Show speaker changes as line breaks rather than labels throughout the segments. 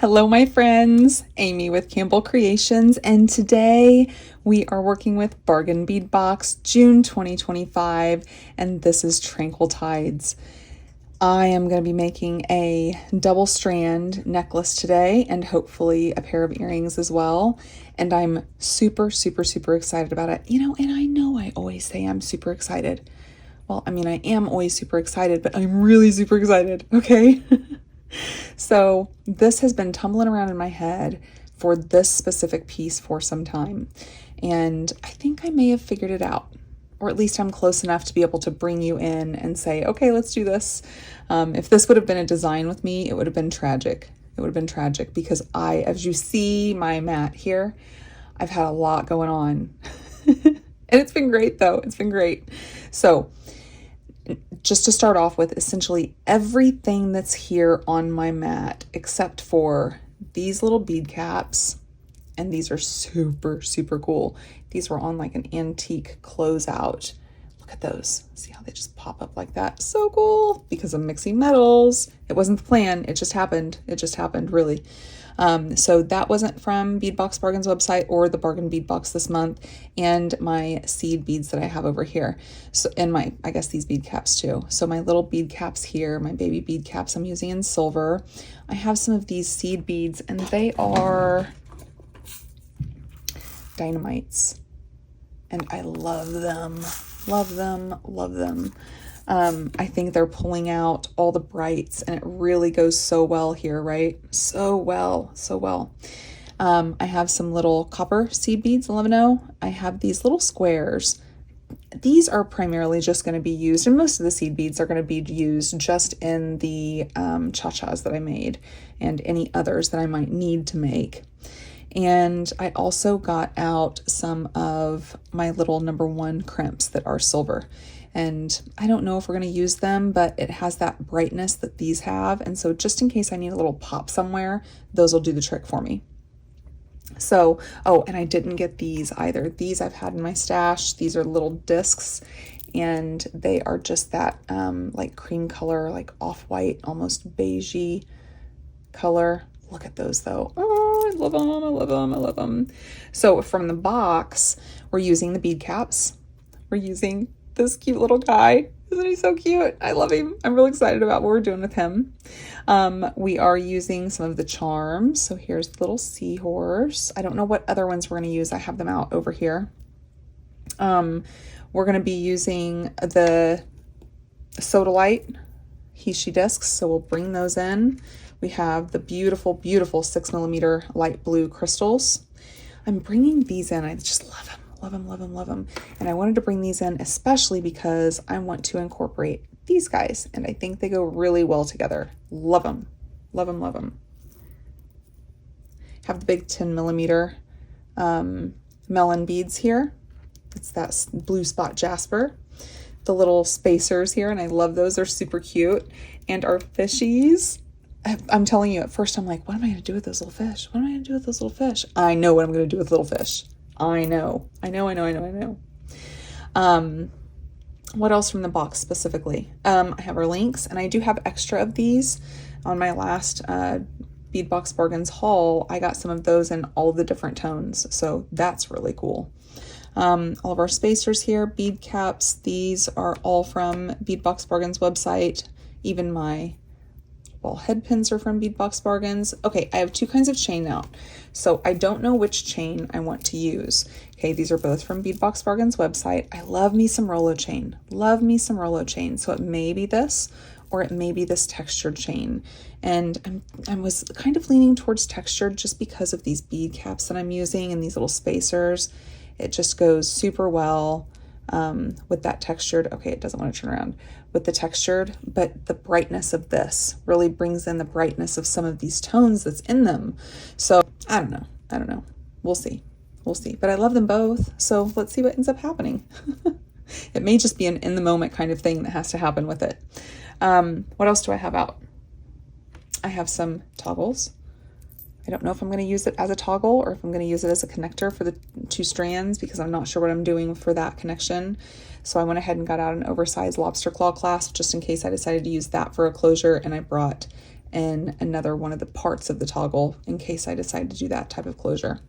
Hello, my friends. Amy with Campbell Creations, and today we are working with Bargain Bead Box, June 2025, and this is Tranquil Tides. I am going to be making a double strand necklace today and hopefully a pair of earrings as well. And I'm super excited about it. And I know I always say I'm super excited. Well, I mean, I am always super excited, but I'm really super excited, okay? So this has been tumbling around in my head for this specific piece for some time. And I think I may have figured it out. Or at least I'm close enough to be able to bring you in and say, okay, let's do this. If this would have been a design with me, it would have been tragic. It would have been tragic because as you see my mat here, I've had a lot going on. And it's been great though. It's been great. So just to start off with, essentially everything that's here on my mat, except for these little bead caps, and these are super cool. These were on like an antique closeout. Look at those. See how they just pop up like that? So cool because I'm mixing metals. It wasn't the plan. It just happened. It just happened, really. So that wasn't from Beadbox Bargain's website or the Bargain Bead Box this month, and my seed beads that I have over here. So, and I guess these bead caps too. So my little bead caps here, my baby bead caps I'm using in silver. I have some of these seed beads and they are dynamites. And I love them, love them. I think they're pulling out all the brights and it really goes so well here, right? So well. I have some little copper seed beads, 11-0. I have these little squares. These are primarily just going to be used, and most of the seed beads are going to be used just in the cha-chas that I made and any others that I might need to make. And I also got out some of my little #1 crimps that are silver. And I don't know if we're going to use them, but it has that brightness that these have. And so just in case I need a little pop somewhere, those will do the trick for me. So, oh, and I didn't get these either. These I've had in my stash. These are little discs and they are just that like cream color, like off-white, almost beigey color. Look at those though. Oh, I love them. So from the box, we're using the bead caps. We're using this cute little guy. Isn't he so cute? I love him. I'm really excited about what we're doing with him. We are using some of the charms. So here's the little seahorse. I don't know what other ones we're going to use. I have them out over here. We're going to be using the sodalite he/she discs. So we'll bring those in. We have the beautiful 6mm light blue crystals. I'm bringing these in. I just love them. Love them. And I wanted to bring these in especially because I want to incorporate these guys. And I think they go really well together. Love them. Have the big 10mm melon beads here. It's that blue spot jasper. The little spacers here, and I love those. They're super cute. And our fishies. I'm telling you, at first I'm like, what am I going to do with those little fish? I know what I'm going to do with little fish. I know. What else from the box specifically? I have our links, and I do have extra of these. On my last Beadbox Bargains haul, I got some of those in all the different tones, so that's really cool. All of our spacers here, bead caps, these are all from Beadbox Bargains website. Even my head pins are from Beadbox Bargains. Okay, I have two kinds of chain now. So I don't know which chain I want to use. Okay, these are both from Beadbox Bargains website. I love me some Rolo chain. So it may be this, or it may be this textured chain. And I was kind of leaning towards textured just because of these bead caps that I'm using and these little spacers. It just goes super well with that textured. Okay, it doesn't want to turn around with the textured, but the brightness of this really brings in the brightness of some of these tones that's in them. So I don't know. We'll see. But I love them both. So let's see what ends up happening. It may just be an in the moment kind of thing that has to happen with it. What else do I have out? I have some toggles. I don't know if I'm going to use it as a toggle or if I'm going to use it as a connector for the two strands because I'm not sure what I'm doing for that connection. So I went ahead and got out an oversized lobster claw clasp just in case I decided to use that for a closure, and I brought in another one of the parts of the toggle in case I decide to do that type of closure.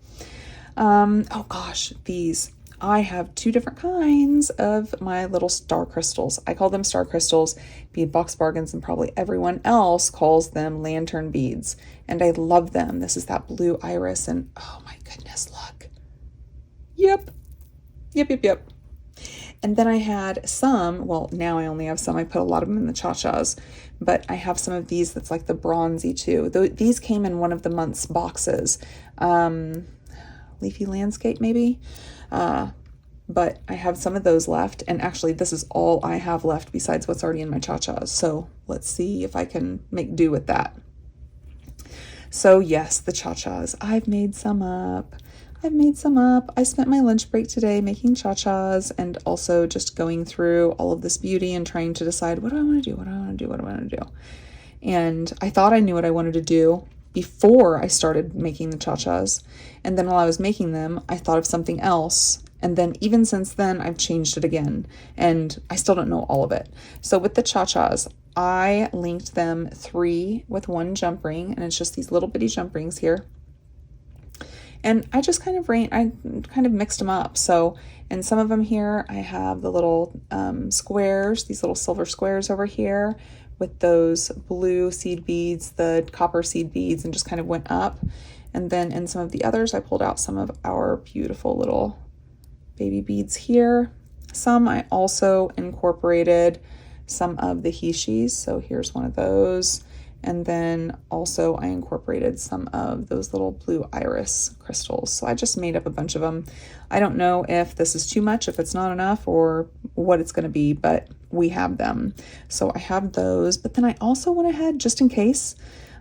Oh gosh, these. I have two different kinds of my little star crystals. I call them star crystals. Bead Box Bargains and probably everyone else calls them lantern beads. And I love them. This is that blue iris and oh my goodness, look. Yep. And then I had some, well, now I only have some. I put a lot of them in the cha-chas, but I have some of these that's like the bronzy too. These came in one of the month's boxes. Leafy Landscape maybe. But I have some of those left, and actually this is all I have left besides what's already in my cha-chas. So let's see if I can make do with that. So yes, the cha-chas. I've made some up. I spent my lunch break today making cha-chas and also just going through all of this beauty and trying to decide what do I want to do? And I thought I knew what I wanted to do before I started making the cha-chas. And then while I was making them, I thought of something else. And then even since then, I've changed it again. And I still don't know all of it. So with the cha-chas, I linked them 3 with 1 jump ring. And it's just these little bitty jump rings here. And I just kind of mixed them up. So in some of them here, I have the little squares, these little silver squares over here with those blue seed beads, the copper seed beads, and just kind of went up. And then in some of the others, I pulled out some of our beautiful little baby beads here. Some I also incorporated some of the hishis. So here's one of those. And then also I incorporated some of those little blue iris crystals. So I just made up a bunch of them. I don't know if this is too much, if it's not enough, or what it's going to be, but we have them. So I have those, but then I also went ahead just in case.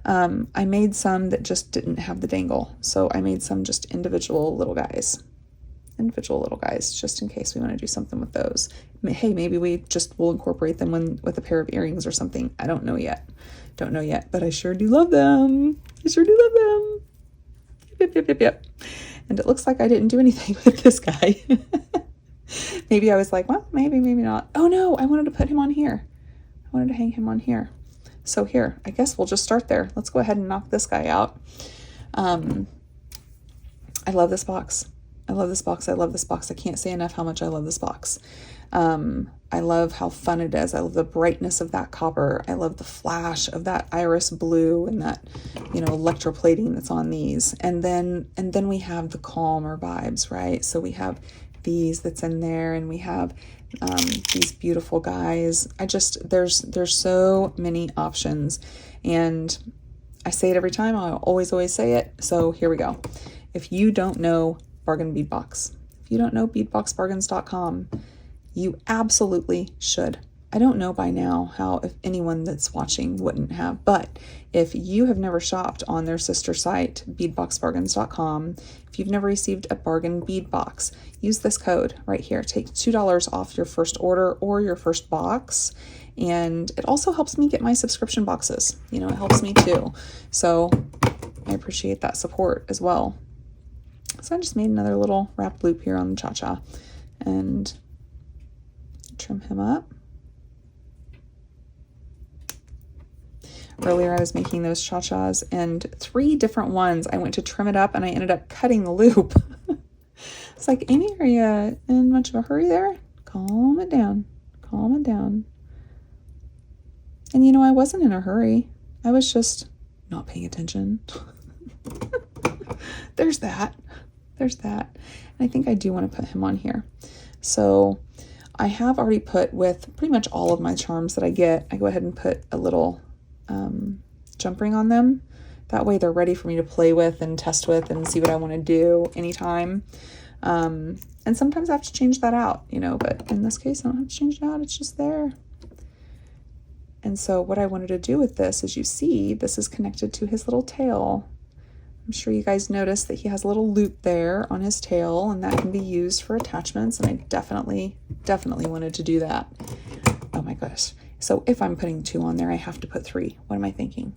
I made some that just didn't have the dangle. So I made some just individual little guys, just in case we want to do something with those. Hey, maybe we just will incorporate them with a pair of earrings or something. I don't know yet, but I sure do love them. Yep. And it looks like I didn't do anything with this guy. Maybe I was like, well, maybe not. Oh no, I wanted to put him on here. I wanted to hang him on here. So here, I guess we'll just start there. Let's go ahead and knock this guy out. I love this box. I love this box. I can't say enough how much I love this box. I love how fun it is. I love the brightness of that copper. I love the flash of that iris blue and that, electroplating that's on these. And then we have the calmer vibes, right? So we have these that's in there, and we have these beautiful guys. There's so many options, and I say it every time. I'll always say it. So here we go. If you don't know Bargain Bead Box, if you don't know beadboxbargains.com, you absolutely should. I don't know by now how, if anyone that's watching wouldn't have, but if you have never shopped on their sister site, beadboxbargains.com, if you've never received a bargain bead box, use this code right here. Take $2 off your first order or your first box. And it also helps me get my subscription boxes. It helps me too. So I appreciate that support as well. So I just made another little wrap loop here on the cha-cha and trim him up. Earlier I was making those cha-chas, and 3 different ones I went to trim it up and I ended up cutting the loop. It's like, Amy, are you in much of a hurry there? Calm it down. And I wasn't in a hurry. I was just not paying attention. There's that. And I think I do want to put him on here. So I have already put, with pretty much all of my charms that I get, I go ahead and put a little jump ring on them. That way they're ready for me to play with and test with and see what I want to do anytime. And sometimes I have to change that out, but in this case I don't have to change it out. It's just there. And so what I wanted to do with this, as you see, this is connected to his little tail. I'm sure you guys noticed that he has a little loop there on his tail, and that can be used for attachments. And I definitely wanted to do that. Oh my gosh. So if I'm putting 2 on there, I have to put 3. What am I thinking?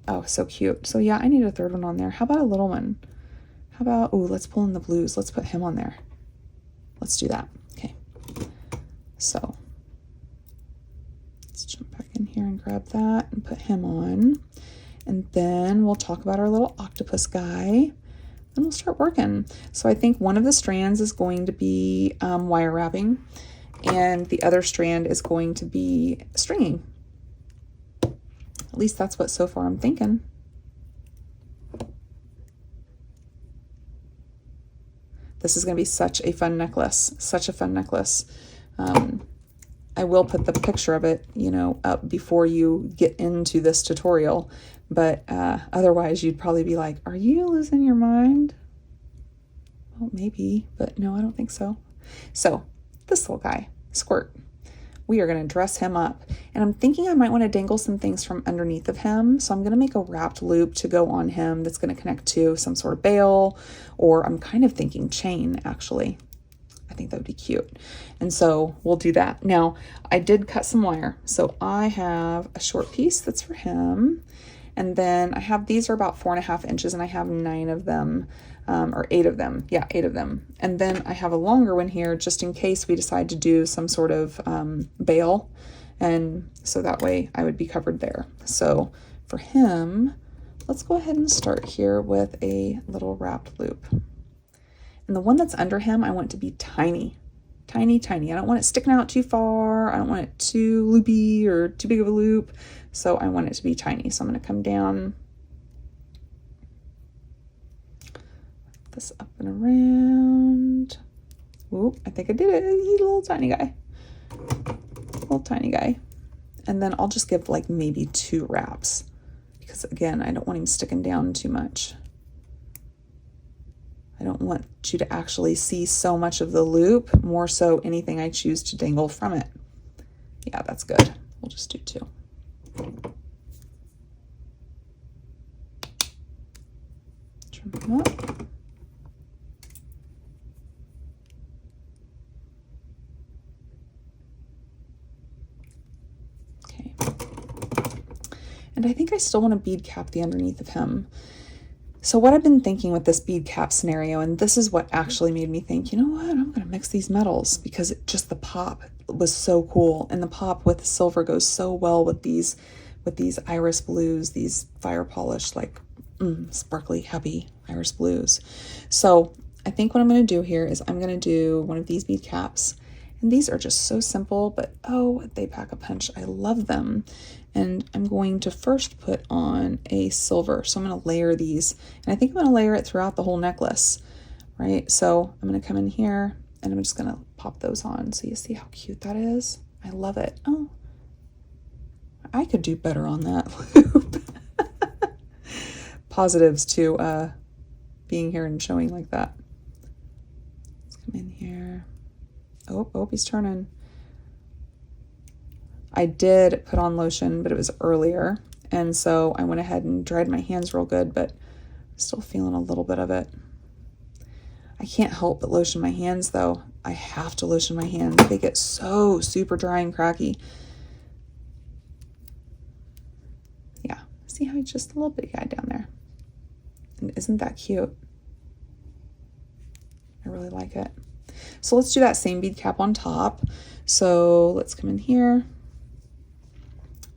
Oh, so cute. So yeah, I need a 3rd one on there. How about a little one? How about, let's pull in the blues. Let's put him on there. Let's do that. Okay. So let's jump back in here and grab that and put him on. And then we'll talk about our little octopus guy. And we'll start working. So I think one of the strands is going to be wire wrapping, and the other strand is going to be stringing. At least that's what so far I'm thinking. This is going to be such a fun necklace, such a fun necklace. I will put the picture of it, you know, up before you get into this tutorial, but otherwise you'd probably be like, are you losing your mind? Well, maybe, but no, I don't think so. So this little guy, Squirt, we are going to dress him up, and I'm thinking I might want to dangle some things from underneath of him. So I'm going to make a wrapped loop to go on him that's going to connect to some sort of bail, or I'm kind of thinking chain, actually. I think that would be cute. And so we'll do that. Now, I did cut some wire. So I have a short piece that's for him. And then I have, these are about 4.5 inches, and I have 9 of them, or 8 of them. Yeah, 8 of them. And then I have a longer one here just in case we decide to do some sort of bail. And so that way I would be covered there. So for him, let's go ahead and start here with a little wrapped loop. And the one that's under him, I want it to be tiny, tiny, tiny. I don't want it sticking out too far. I don't want it too loopy or too big of a loop. So I want it to be tiny. So I'm going to come down this up and around. Oop, I think I did it. He's a little tiny guy. Little tiny guy. And then I'll just give like maybe 2 wraps, because again, I don't want him sticking down too much. I don't want you to actually see so much of the loop, more so anything I choose to dangle from it. Yeah, that's good. We'll just do 2. Trim them up. Okay. And I think I still want to bead cap the underneath of him. So what I've been thinking with this bead cap scenario, and this is what actually made me think, you know what, I'm going to mix these metals, because the pop was so cool. And the pop with silver goes so well with these iris blues, these fire polished, like sparkly, happy iris blues. So I think what I'm going to do here is I'm going to do one of these bead caps. And these are just so simple, but oh, they pack a punch. I love them. And I'm going to first put on a silver. So I'm going to layer these. And I think I'm going to layer it throughout the whole necklace, right? So I'm going to come in here and I'm just going to pop those on. So you see how cute that is? I love it. Oh, I could do better on that loop. Positives to being here and showing like that. Let's come in here. Oh, he's turning. I did put on lotion, but it was earlier. And so I went ahead and dried my hands real good, but I'm still feeling a little bit of it. I can't help but lotion my hands though. I have to lotion my hands. They get so super dry and cracky. Yeah, see how he's just a little bitty guy down there. And isn't that cute? I really like it. So let's do that same bead cap on top. So let's come in here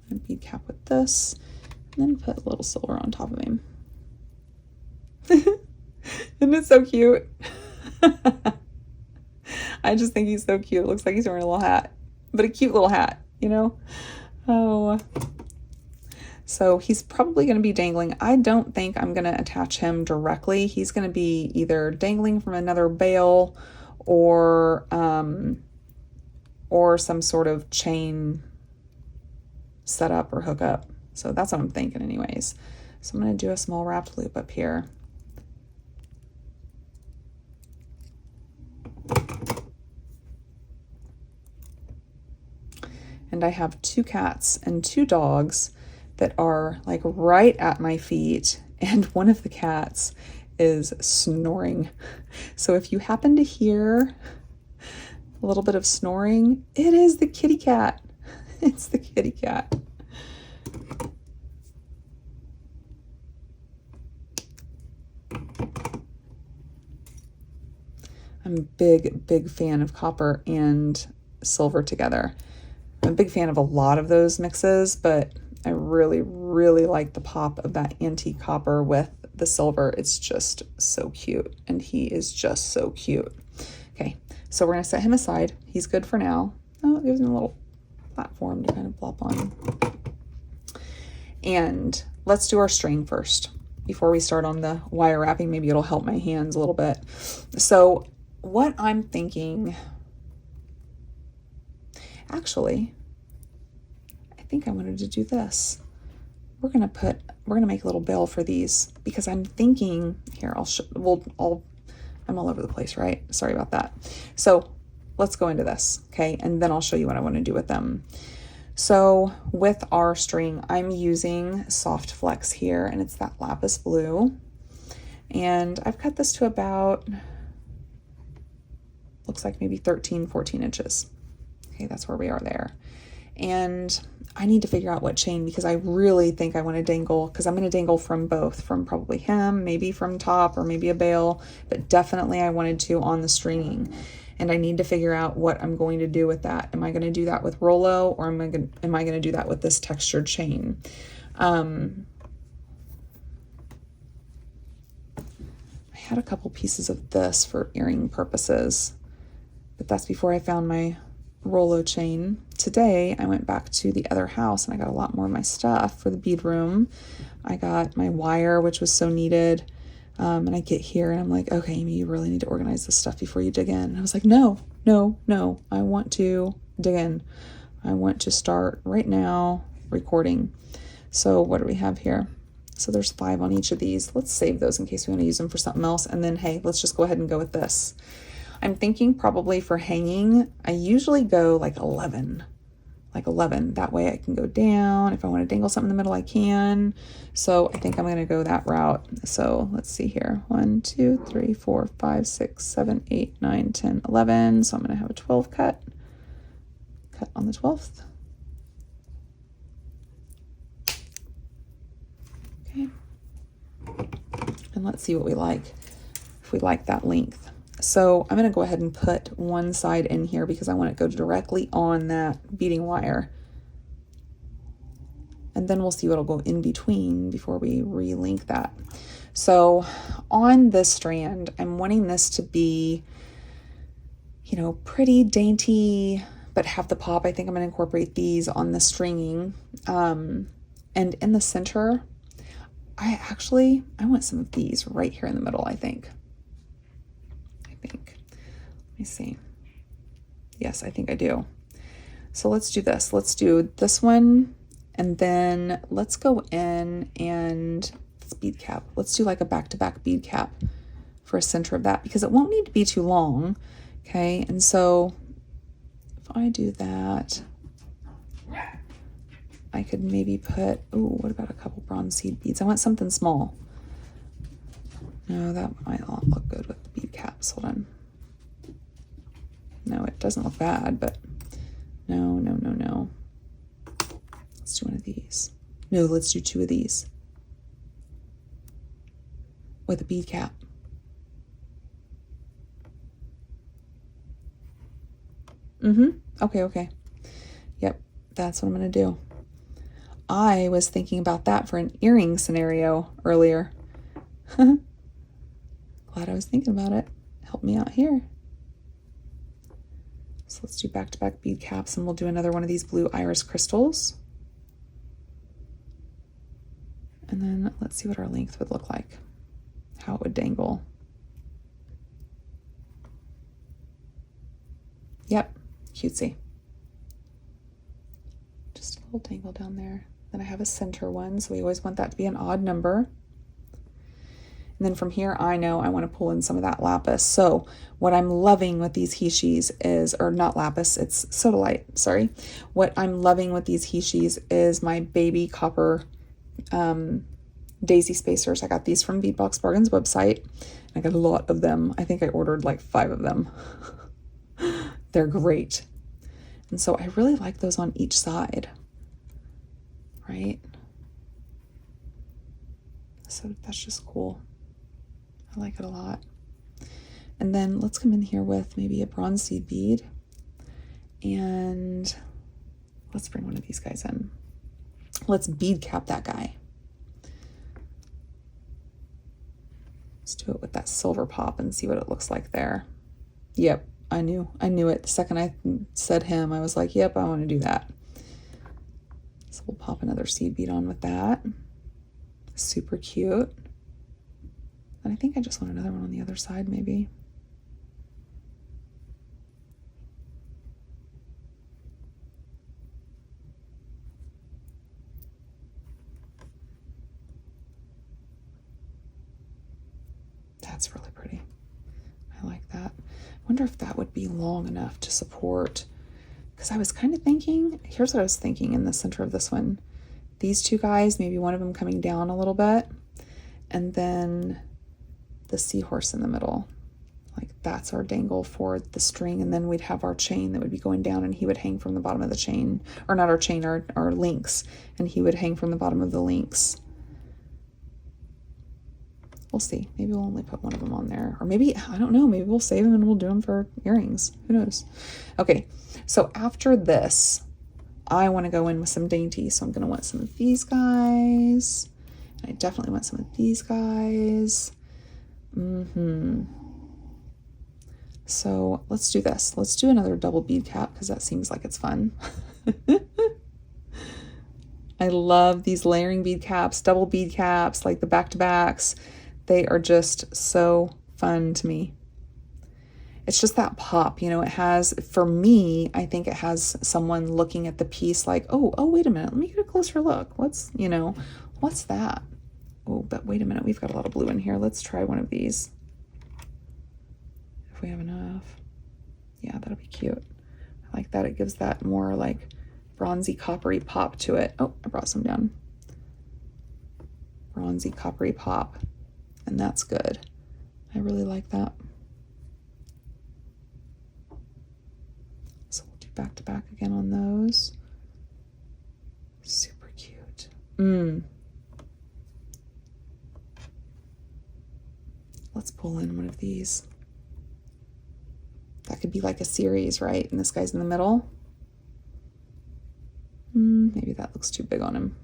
and bead cap with this, and then put a little silver on top of him. Isn't it so cute? I just think he's so cute. It looks like he's wearing a little hat, but a cute little hat, you know? Oh, so he's probably going to be dangling. I don't think I'm going to attach him directly. He's going to be either dangling from another bail or some sort of chain setup or hookup. So that's what I'm thinking anyways. So I'm going to do a small wrapped loop up here. And I have 2 cats and 2 dogs that are like right at my feet, and one of the cats is snoring. So if you happen to hear a little bit of snoring, it is the kitty cat. It's the kitty cat. I'm a big fan of copper and silver together. I'm a big fan of a lot of those mixes, but I really, really like the pop of that antique copper with the silver. It's just so cute, and he is just so cute. Okay, so we're gonna set him aside. He's good for now. Oh, it gives him a little platform to kind of plop on. And let's do our string first before we start on the wire wrapping. Maybe it'll help my hands a little bit. So what I'm thinking, actually, I think I wanted to do this. We're gonna make a little bell for these, because I'm thinking here, I'm all over the place, right? Sorry about that. So let's go into this, okay? And then I'll show you what I want to do with them. So with our string, I'm using Soft Flex here, and it's that lapis blue. And I've cut this to about, looks like maybe 13, 14 inches. Okay, that's where we are there. And I need to figure out what chain, because I really think I want to dangle, because I'm going to dangle from both, from probably hem, maybe from top, or maybe a bail, but definitely I wanted to on the stringing. And I need to figure out what I'm going to do with that. Am I going to do that with Rollo, or am I going to do that with this textured chain? I had a couple pieces of this for earring purposes, but that's before I found my Rollo chain. Today I went back to the other house and I got a lot more of my stuff for the bead room. I got my wire, which was so needed. And I get here and I'm like, okay, Amy, you really need to organize this stuff before you dig in. And I was like, no, I want to dig in. I want to start right now recording. So what do we have here? So there's 5 on each of these. Let's save those in case we want to use them for something else. And then, hey, let's just go ahead and go with this. I'm thinking probably for hanging, I usually go like 11. That way I can go down. If I want to dangle something in the middle, I can. So I think I'm going to go that route. So let's see here. 1, 2, 3, 4, 5, 6, 7, 8, 9, 10, 11. So I'm going to have a 12 cut on the 12th. Okay. And let's see what we like, if we like that length. So I'm going to go ahead and put one side in here because I want it to go directly on that beading wire. And then we'll see what'll go in between before we re-link that. So on this strand, I'm wanting this to be, you know, pretty dainty, but have the pop. I think I'm going to incorporate these on the stringing. And in the center, I want some of these right here in the middle, I think. Let me see. Yes, I think I do. So let's do this. Let's do this one, and then let's go in and let's bead cap. Let's do like a back-to-back bead cap for a center of that, because it won't need to be too long. Okay, and so if I do that, I could maybe put, oh, what about a couple bronze seed beads? I want something small. No, that might not look good with the bead caps. Hold on. No, it doesn't look bad, but no. Let's do one of these. No, let's do 2 of these with a bead cap. Okay. Yep, that's what I'm going to do. I was thinking about that for an earring scenario earlier. Glad I was thinking about it. Help me out here. So let's do back-to-back bead caps, and we'll do another one of these blue iris crystals. And then let's see what our length would look like, how it would dangle. Yep, cutesy. Just a little dangle down there. Then I have a center one, so we always want that to be an odd number. And then from here, I know I want to pull in some of that lapis. So what I'm loving with these hishis is, or not lapis, it's sodalite, sorry. What I'm loving with these hishis is my baby copper daisy spacers. I got these from Bead Box Bargain's website. I got a lot of them. I think I ordered like 5 of them. They're great. And so I really like those on each side, right? So that's just cool. I like it a lot. And then let's come in here with maybe a bronze seed bead. And let's bring one of these guys in. Let's bead cap that guy. Let's do it with that silver pop and see what it looks like there. Yep, I knew it. The second I said him, I was like, yep, I want to do that. So we'll pop another seed bead on with that. Super cute. And I think I just want another one on the other side, maybe. That's really pretty. I like that. I wonder if that would be long enough to support, because I was kind of thinking, here's what I was thinking in the center of this one. These two guys, maybe one of them coming down a little bit, and then the seahorse in the middle. Like that's our dangle for the string, and then we'd have our chain that would be going down, and he would hang from the bottom of the chain, or not our chain, our links, and he would hang from the bottom of the links. We'll see. Maybe we'll only put one of them on there. Or maybe, I don't know, maybe we'll save them and we'll do them for earrings. Who knows? Okay, so after this, I want to go in with some dainties. So I'm going to want some of these guys. And I definitely want some of these guys. So let's do this. Let's do another double bead cap because that seems like it's fun. I love these layering bead caps, double bead caps, like the back-to-backs. They are just so fun to me. It's just that pop, you know, it has, for me, I think it has someone looking at the piece like, oh, wait a minute, let me get a closer look. What's that? Oh, but wait a minute, we've got a lot of blue in here. Let's try one of these. If we have enough. Yeah, that'll be cute. I like that. It gives that more like bronzy coppery pop to it. Oh, I brought some down. Bronzy coppery pop. And that's good. I really like that. So we'll do back to back again on those. Super cute. Let's pull in one of these. That could be like a series, right? And this guy's in the middle. Maybe that looks too big on him.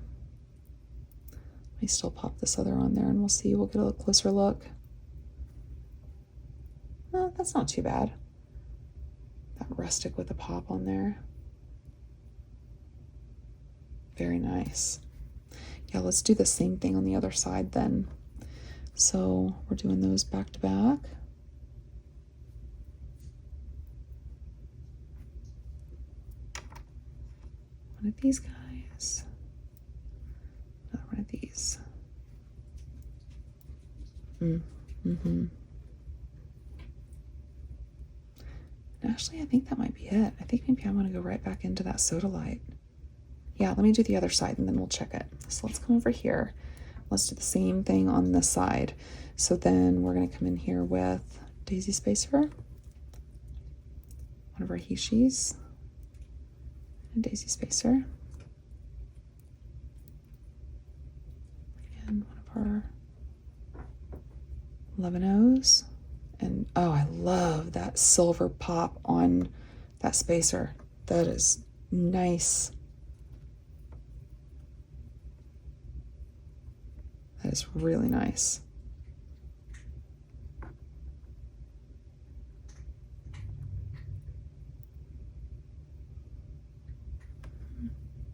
Let me still pop this other on there and we'll see. We'll get a closer look. That's not too bad. That rustic with a pop on there. Very nice. Yeah, let's do the same thing on the other side then. So we're doing those back to back. One of these guys. Another one of these. Actually, I think that might be it. I think maybe I want to go right back into that sodalite. Yeah, let me do the other side and then we'll check it. So let's come over here. Let's do the same thing on this side. So then we're going to come in here with daisy spacer, one of our hishis, and daisy spacer, and one of our 11-O's. And oh, I love that silver pop on that spacer. That is nice. That is really nice.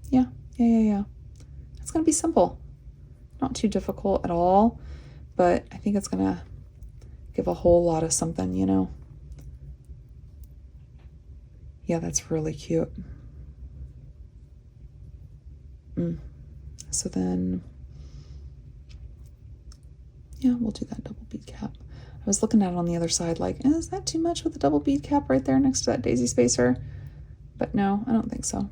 Yeah. It's going to be simple. Not too difficult at all, but I think it's going to give a whole lot of something, you know. Yeah, that's really cute. So then, yeah, we'll do that double bead cap. I was looking at it on the other side like, is that too much with the double bead cap right there next to that daisy spacer? But no, I don't think so.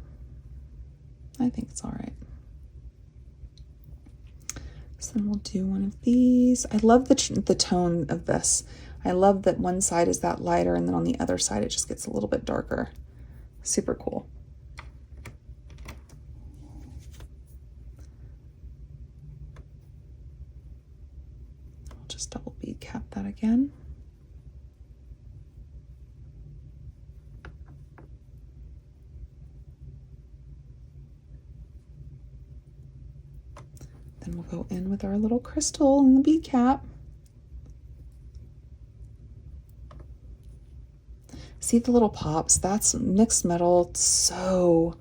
I think it's all right. So then we'll do one of these. I love the tone of this. I love that one side is that lighter and then on the other side it just gets a little bit darker. Super cool. I'll just double bead cap that again. And we'll go in with our little crystal in the bead cap. See the little pops? That's mixed metal. So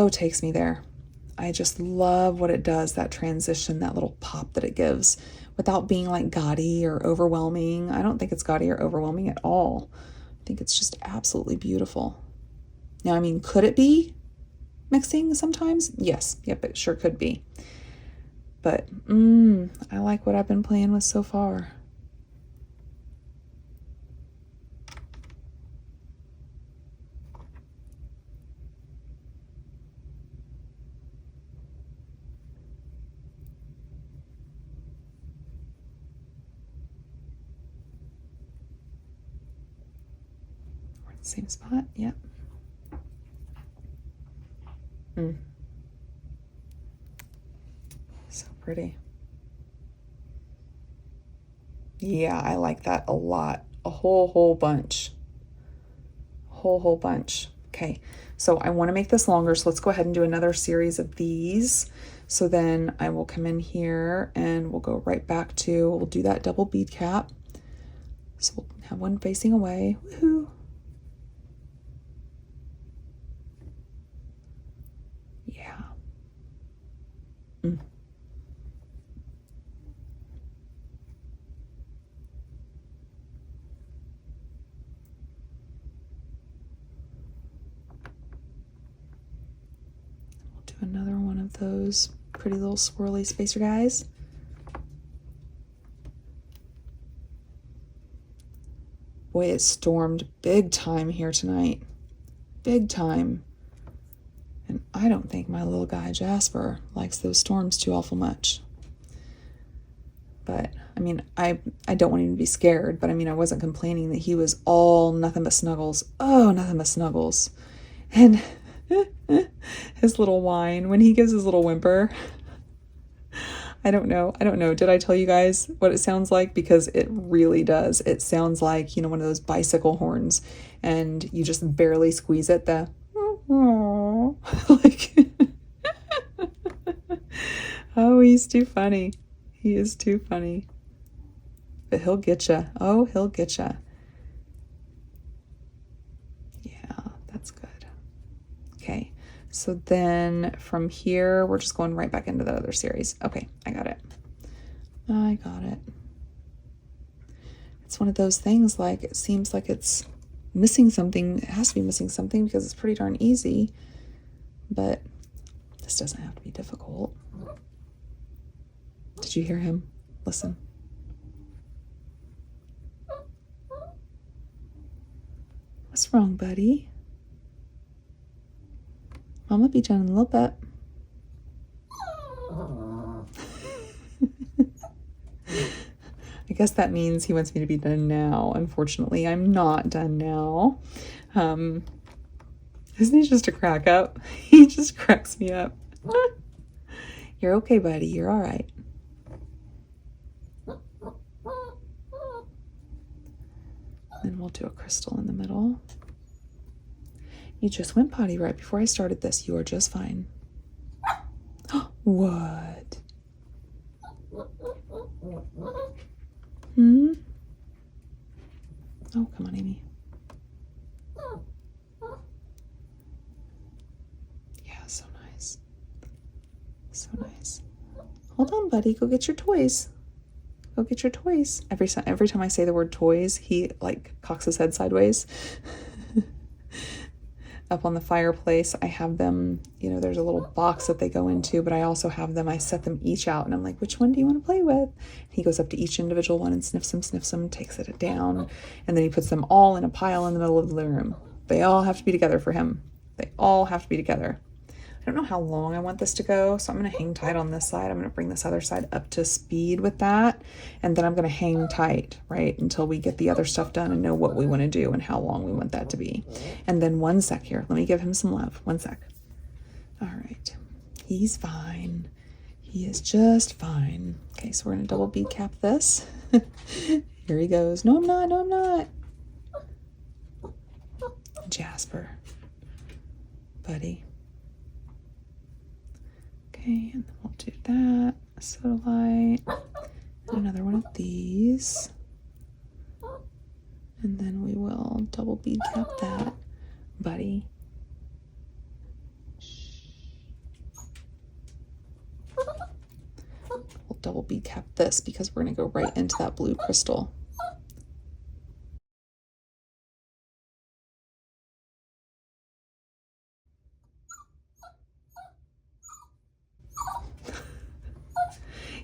takes me there. I just love what it does, that transition, that little pop that it gives without being like gaudy or overwhelming. I don't think it's gaudy or overwhelming at all. I think it's just absolutely beautiful. Now, I mean, could it be mixing sometimes? Yes. Yep, it sure could be. But I like what I've been playing with so far. Same spot, yep. So pretty. Yeah, I like that a lot. A whole bunch. Whole bunch. Okay, so I want to make this longer, so let's go ahead and do another series of these. So then I will come in here and we'll go right back to, we'll do that double bead cap. So we'll have one facing away. Woohoo! Yeah. Another one of those pretty little swirly spacer guys. Boy, it stormed big time here tonight. Big time. And I don't think my little guy Jasper likes those storms too awful much. But, I mean, I don't want him to be scared, but I mean, I wasn't complaining that he was all nothing but snuggles. Oh, nothing but snuggles. And his little whine, when he gives his little whimper, I don't know. Did I tell you guys what it sounds like? Because it really does. It sounds like, you know, one of those bicycle horns, and you just barely squeeze it. Like, oh, he's too funny. He is too funny. But he'll get you. Oh, he'll get you. Yeah, that's good. Okay. So then from here, we're just going right back into that other series. Okay, I got it. It's one of those things, like, it seems like it's missing something. It has to be missing something because it's pretty darn easy. But this doesn't have to be difficult. Did you hear him? Listen. What's wrong, buddy? Mama be done in a little bit. I guess that means he wants me to be done now. Unfortunately, I'm not done now. Isn't he just a crack up? He just cracks me up. You're okay, buddy. You're all right. Then we'll do a crystal in the middle. You just went potty right before I started this. You are just fine. What? Oh, come on, Amy. Yeah, so nice. So nice. Hold on, buddy. Go get your toys. Go get your toys. Every time I say the word toys, he like cocks his head sideways. Up on the fireplace, I have them, you know, there's a little box that they go into, but I also have them, I set them each out, and I'm like, which one do you want to play with? He goes up to each individual one and sniffs them, takes it down, and then he puts them all in a pile in the middle of the living room. They all have to be together for him. They all have to be together. I don't know how long I want this to go, so I'm going to hang tight on this side. I'm going to bring this other side up to speed with that, and then I'm going to hang tight, right, until we get the other stuff done and know what we want to do and how long we want that to be. And then one sec here. Let me give him some love. One sec. All right. He's fine. He is just fine. Okay, so we're going to double bead cap this. Here he goes. No, I'm not. No, I'm not. Jasper. Buddy. Okay, and then we'll do that, sodalite, and another one of these. And then we will double bead cap that, buddy. We'll double bead cap this because we're going to go right into that blue crystal.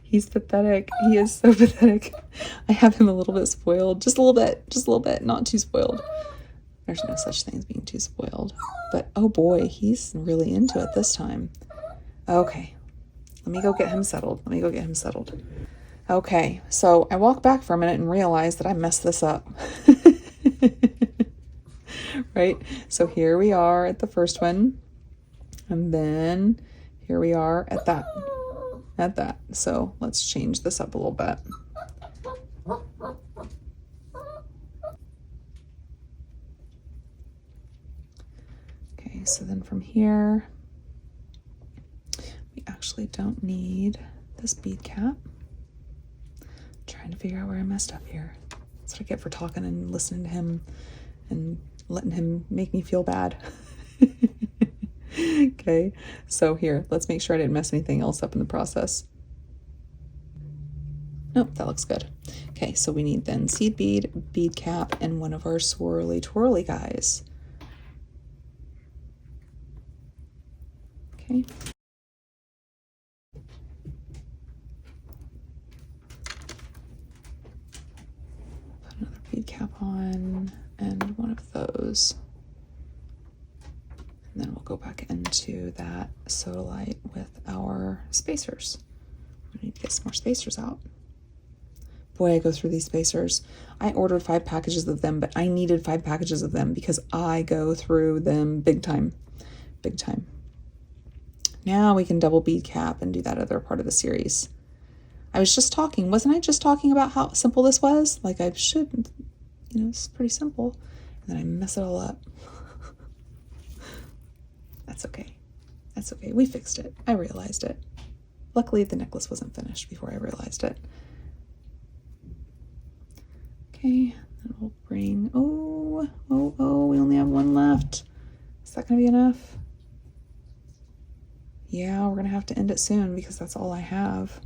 He's pathetic. He is so pathetic. I have him a little bit spoiled. Just a little bit, not too spoiled. There's no such thing as being too spoiled. But oh boy, he's really into it this time. Okay, let me go get him settled. Okay, so I walk back for a minute and realize that I messed this up. Right? So here we are at the first one. And then here we are at that. So let's change this up a little bit. Okay, so then from here, we actually don't need this bead cap. I'm trying to figure out where I messed up here. That's what I get for talking and listening to him and letting him make me feel bad. Okay, so here, let's make sure I didn't mess anything else up in the process. Nope, that looks good. Okay, so we need then seed bead, bead cap, and one of our swirly twirly guys. Okay. Put another bead cap on and one of those. And then we'll go back into that sodalite with our spacers. We need to get some more spacers out. Boy, I go through these spacers. I ordered 5 packages of them, but I needed 5 packages of them because I go through them big time. Big time. Now we can double bead cap and do that other part of the series. Wasn't I just talking about how simple this was? Like I should, it's pretty simple. And then I mess it all up. That's okay. That's okay. We fixed it. I realized it. Luckily, the necklace wasn't finished before I realized it. Okay, then we'll bring, we only have one left. Is that going to be enough? Yeah, we're going to have to end it soon because that's all I have.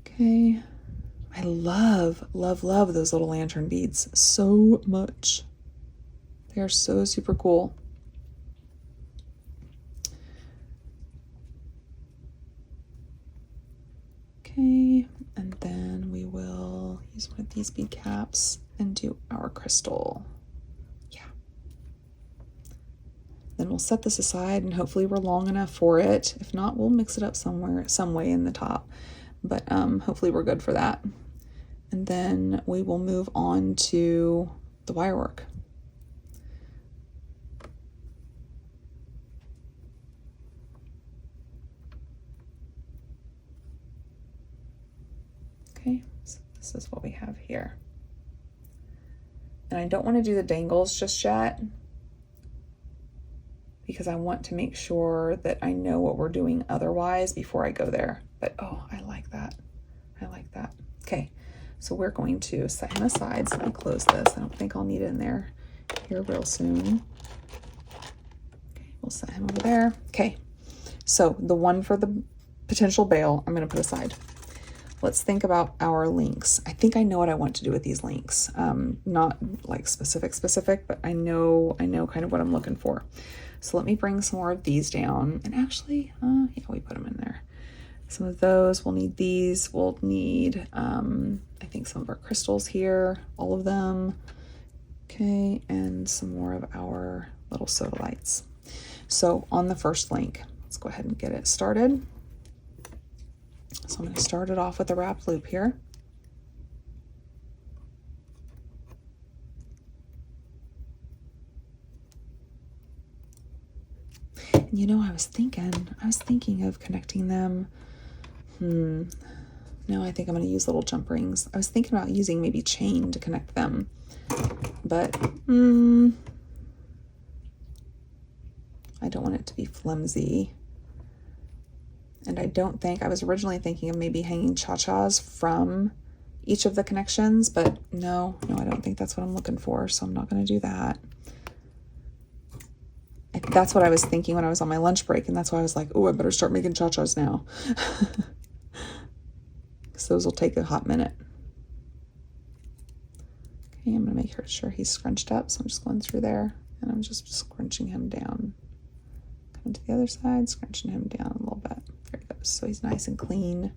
Okay. I love those little lantern beads so much. They are so super cool. Okay, and then we will use one of these bead caps and do our crystal. Yeah. Then we'll set this aside and hopefully we're long enough for it. If not, we'll mix it up somewhere, some way in the top. But hopefully we're good for that. And then we will move on to the wire work. Okay, so this is what we have here. And I don't want to do the dangles just yet because I want to make sure that I know what we're doing otherwise before I go there. But oh, I like that. I like that. Okay, so we're going to set him aside. So let me close this. I don't think I'll need it in there here real soon. Okay, we'll set him over there. Okay, so the one for the potential bail, I'm going to put aside. Let's think about our links. I think I know what I want to do with these links. Not like specific, but I know kind of what I'm looking for. So let me bring some more of these down. And actually, yeah, we put them in there. Some of those, we'll need these. We'll need, I think some of our crystals here, all of them. Okay, and some more of our little sodalites. So on the first link, let's go ahead and get it started. So I'm going to start it off with a wrapped loop here. And I was thinking of connecting them. No, I think I'm going to use little jump rings. I was thinking about using maybe chain to connect them, but I don't want it to be flimsy. And I don't think, I was originally thinking of maybe hanging cha-chas from each of the connections, but no, I don't think that's what I'm looking for, so I'm not going to do that. That's what I was thinking when I was on my lunch break, and that's why I was like, oh, I better start making cha-chas now. Because those will take a hot minute. Okay, I'm going to make sure he's scrunched up, so I'm just going through there, and I'm just scrunching him down. Coming to the other side, scrunching him down a little bit. There he goes. So he's nice and clean.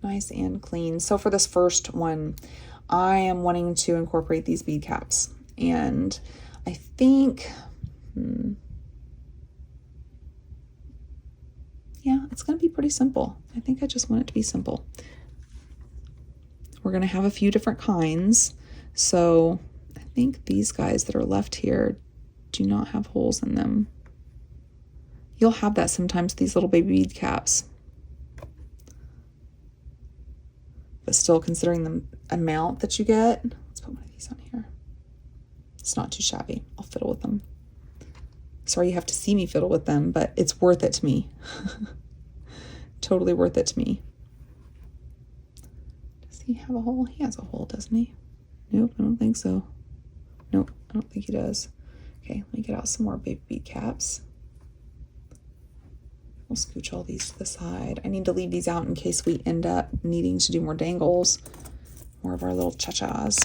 Nice and clean. So for this first one, I am wanting to incorporate these bead caps, and I think, yeah, it's going to be pretty simple. I think I just want it to be simple. We're going to have a few different kinds. So I think these guys that are left here do not have holes in them. You'll have that sometimes, these little baby bead caps. But still, considering the amount that you get, let's put one of these on here. It's not too shabby. I'll fiddle with them. Sorry you have to see me fiddle with them, but it's worth it to me. Totally worth it to me. Does he have a hole? He has a hole, doesn't he? Nope, I don't think so. Nope, I don't think he does. Okay, let me get out some more baby bead caps. We'll scooch all these to the side. I need to leave these out in case we end up needing to do more dangles, more of our little cha-chas.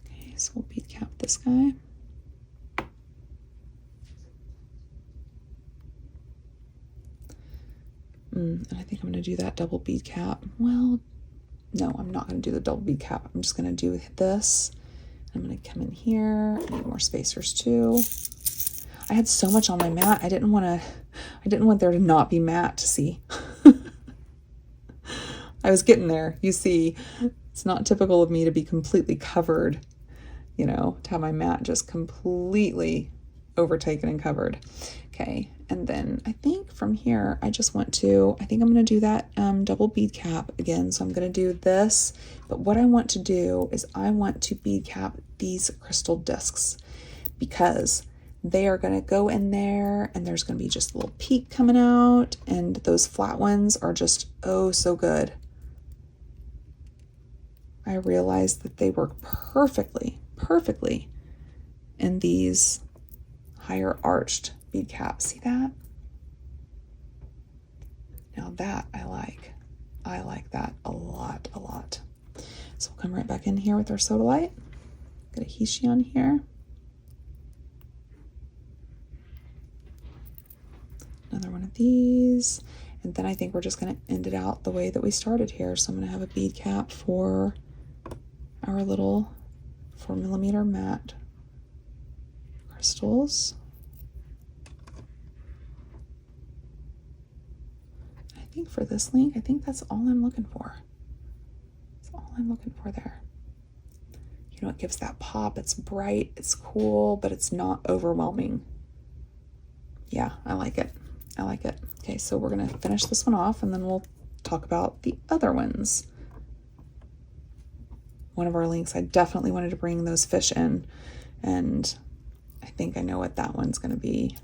Okay, so we'll bead cap this guy. And I think I'm going to do that double bead cap. Well, no, I'm not going to do the double bead cap. I'm just going to do this. I'm going to come in here. I need more spacers too. I had so much on my mat. I didn't want there to not be mat to see. I was getting there. You see, it's not typical of me to be completely covered, you know, to have my mat just completely overtaken and covered. Okay. And then I think from here, I think I'm going to do that double bead cap again. So I'm going to do this, but what I want to do is I want to bead cap these crystal discs, because they are going to go in there and there's going to be just a little peak coming out, and those flat ones are just, oh, so good. I realized that they work perfectly in these higher arched bead caps. See that? Now that I like that a lot. So we'll come right back in here with our sodalite. Get a heishi on here. Another one of these. And then I think we're just going to end it out the way that we started here. So I'm going to have a bead cap for our little 4mm matte crystals. I think for this link, I think that's all I'm looking for. That's all I'm looking for there. You know, it gives that pop. It's bright, it's cool, but it's not overwhelming. Yeah, I like it. I like it. Okay, so we're going to finish this one off, and then we'll talk about the other ones. One of our links, I definitely wanted to bring those fish in, and I think I know what that one's going to be.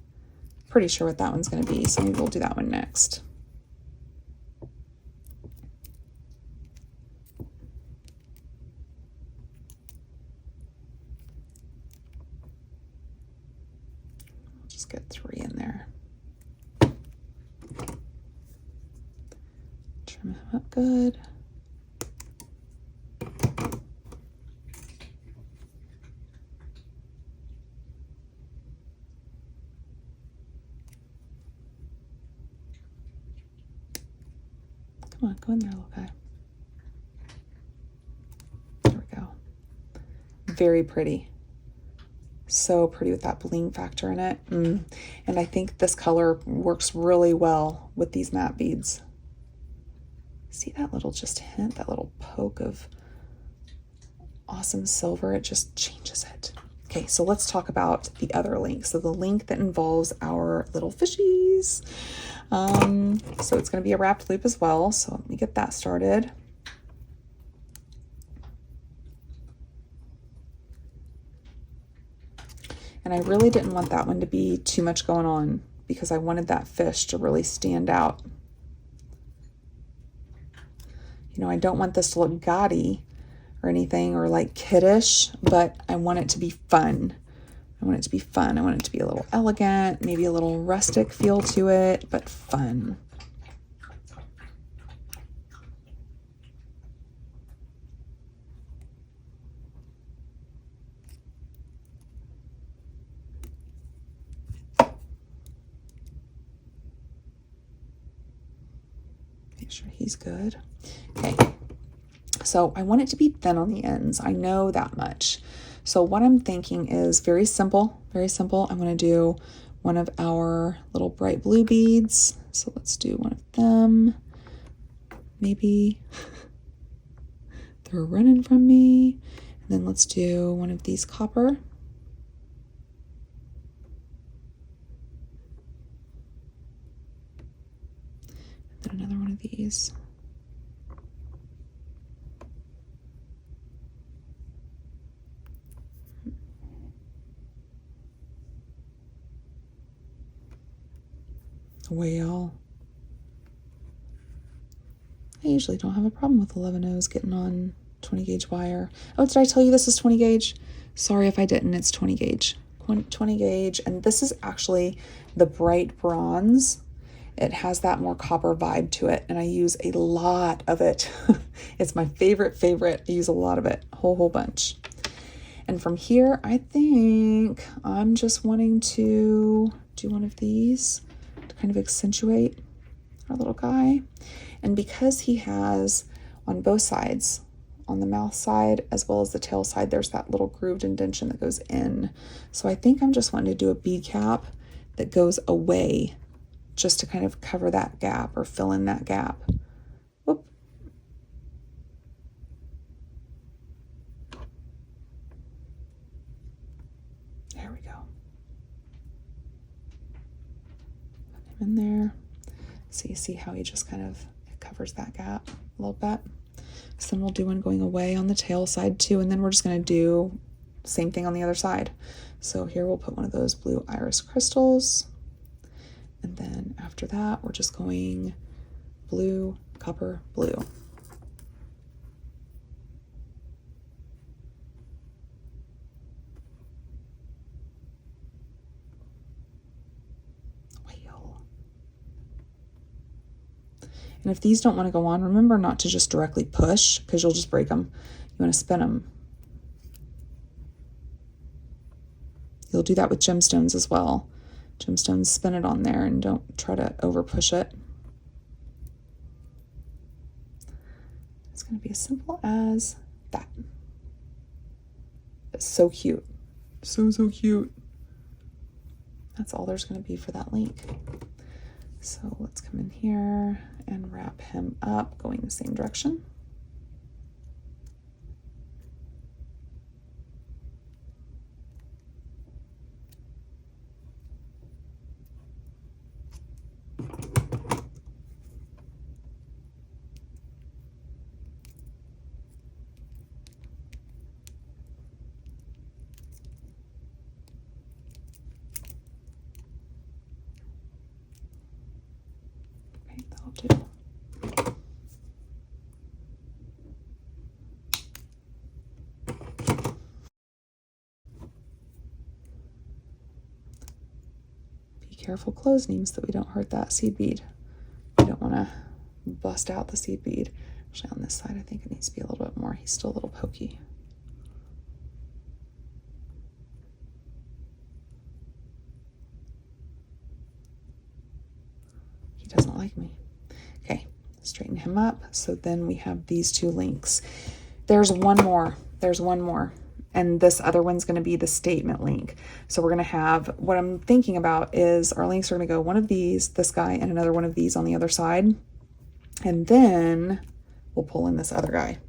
Pretty sure what that one's going to be, so maybe we'll do that one next. Just get 3 in there. Trim them up good. Come on, go in there, little guy. There we go. Very pretty. So pretty with that bling factor in it. And I think this color works really well with these matte beads. See that little just hint, that little poke of awesome silver? It just changes it. Okay, so let's talk about the other link. So the link that involves our little fishies. So it's going to be a wrapped loop as well. So let me get that started. And I really didn't want that one to be too much going on because I wanted that fish to really stand out. You know, I don't want this to look gaudy or anything or like kiddish, but I want it to be fun. I want it to be fun. I want it to be a little elegant, maybe a little rustic feel to it, but fun. Make sure he's good. Okay. So I want it to be thin on the ends. I know that much. So what I'm thinking is very simple, very simple. I'm going to do one of our little bright blue beads. So let's do one of them. Maybe they're running from me. And then let's do one of these copper. And then another one of these. Well, I usually don't have a problem with 11 O's getting on 20 gauge wire. Oh, did I tell you this is 20 gauge? Sorry if I didn't, it's 20 gauge. 20 gauge, and this is actually the bright bronze. It has that more copper vibe to it, and I use a lot of it. It's my favorite. I use a lot of it, a whole bunch. And from here, I think I'm just wanting to do one of these to kind of accentuate our little guy. And because he has on both sides, on the mouth side as well as the tail side, there's that little grooved indentation that goes in. So I think I'm just wanting to do a bead cap that goes away just to kind of cover that gap or fill in that gap. Whoop. There we go. Put him in there. So you see how he just kind of covers that gap a little bit. So then we'll do one going away on the tail side too, and then we're just going to do the same thing on the other side. So here we'll put one of those blue iris crystals, and then after that we're just going blue, copper, blue. And if these don't want to go on, remember not to just directly push because you'll just break them. You want to spin them. You'll do that with gemstones as well. Gemstones, spin it on there and don't try to over push it. It's going to be as simple as that. It's so cute. So cute. That's all there's going to be for that link. So let's come in here and wrap him up going the same direction. Okay, that'll do. Careful closing so that we don't hurt that seed bead. We don't want to bust out the seed bead. Actually, on this side, I think it needs to be a little bit more. He's still a little pokey. He doesn't like me. Okay, straighten him up. So then we have these two links. There's one more. And this other one's going to be the statement link. So we're going to have, what I'm thinking about is our links are going to go one of these, this guy, and another one of these on the other side. And then we'll pull in this other guy.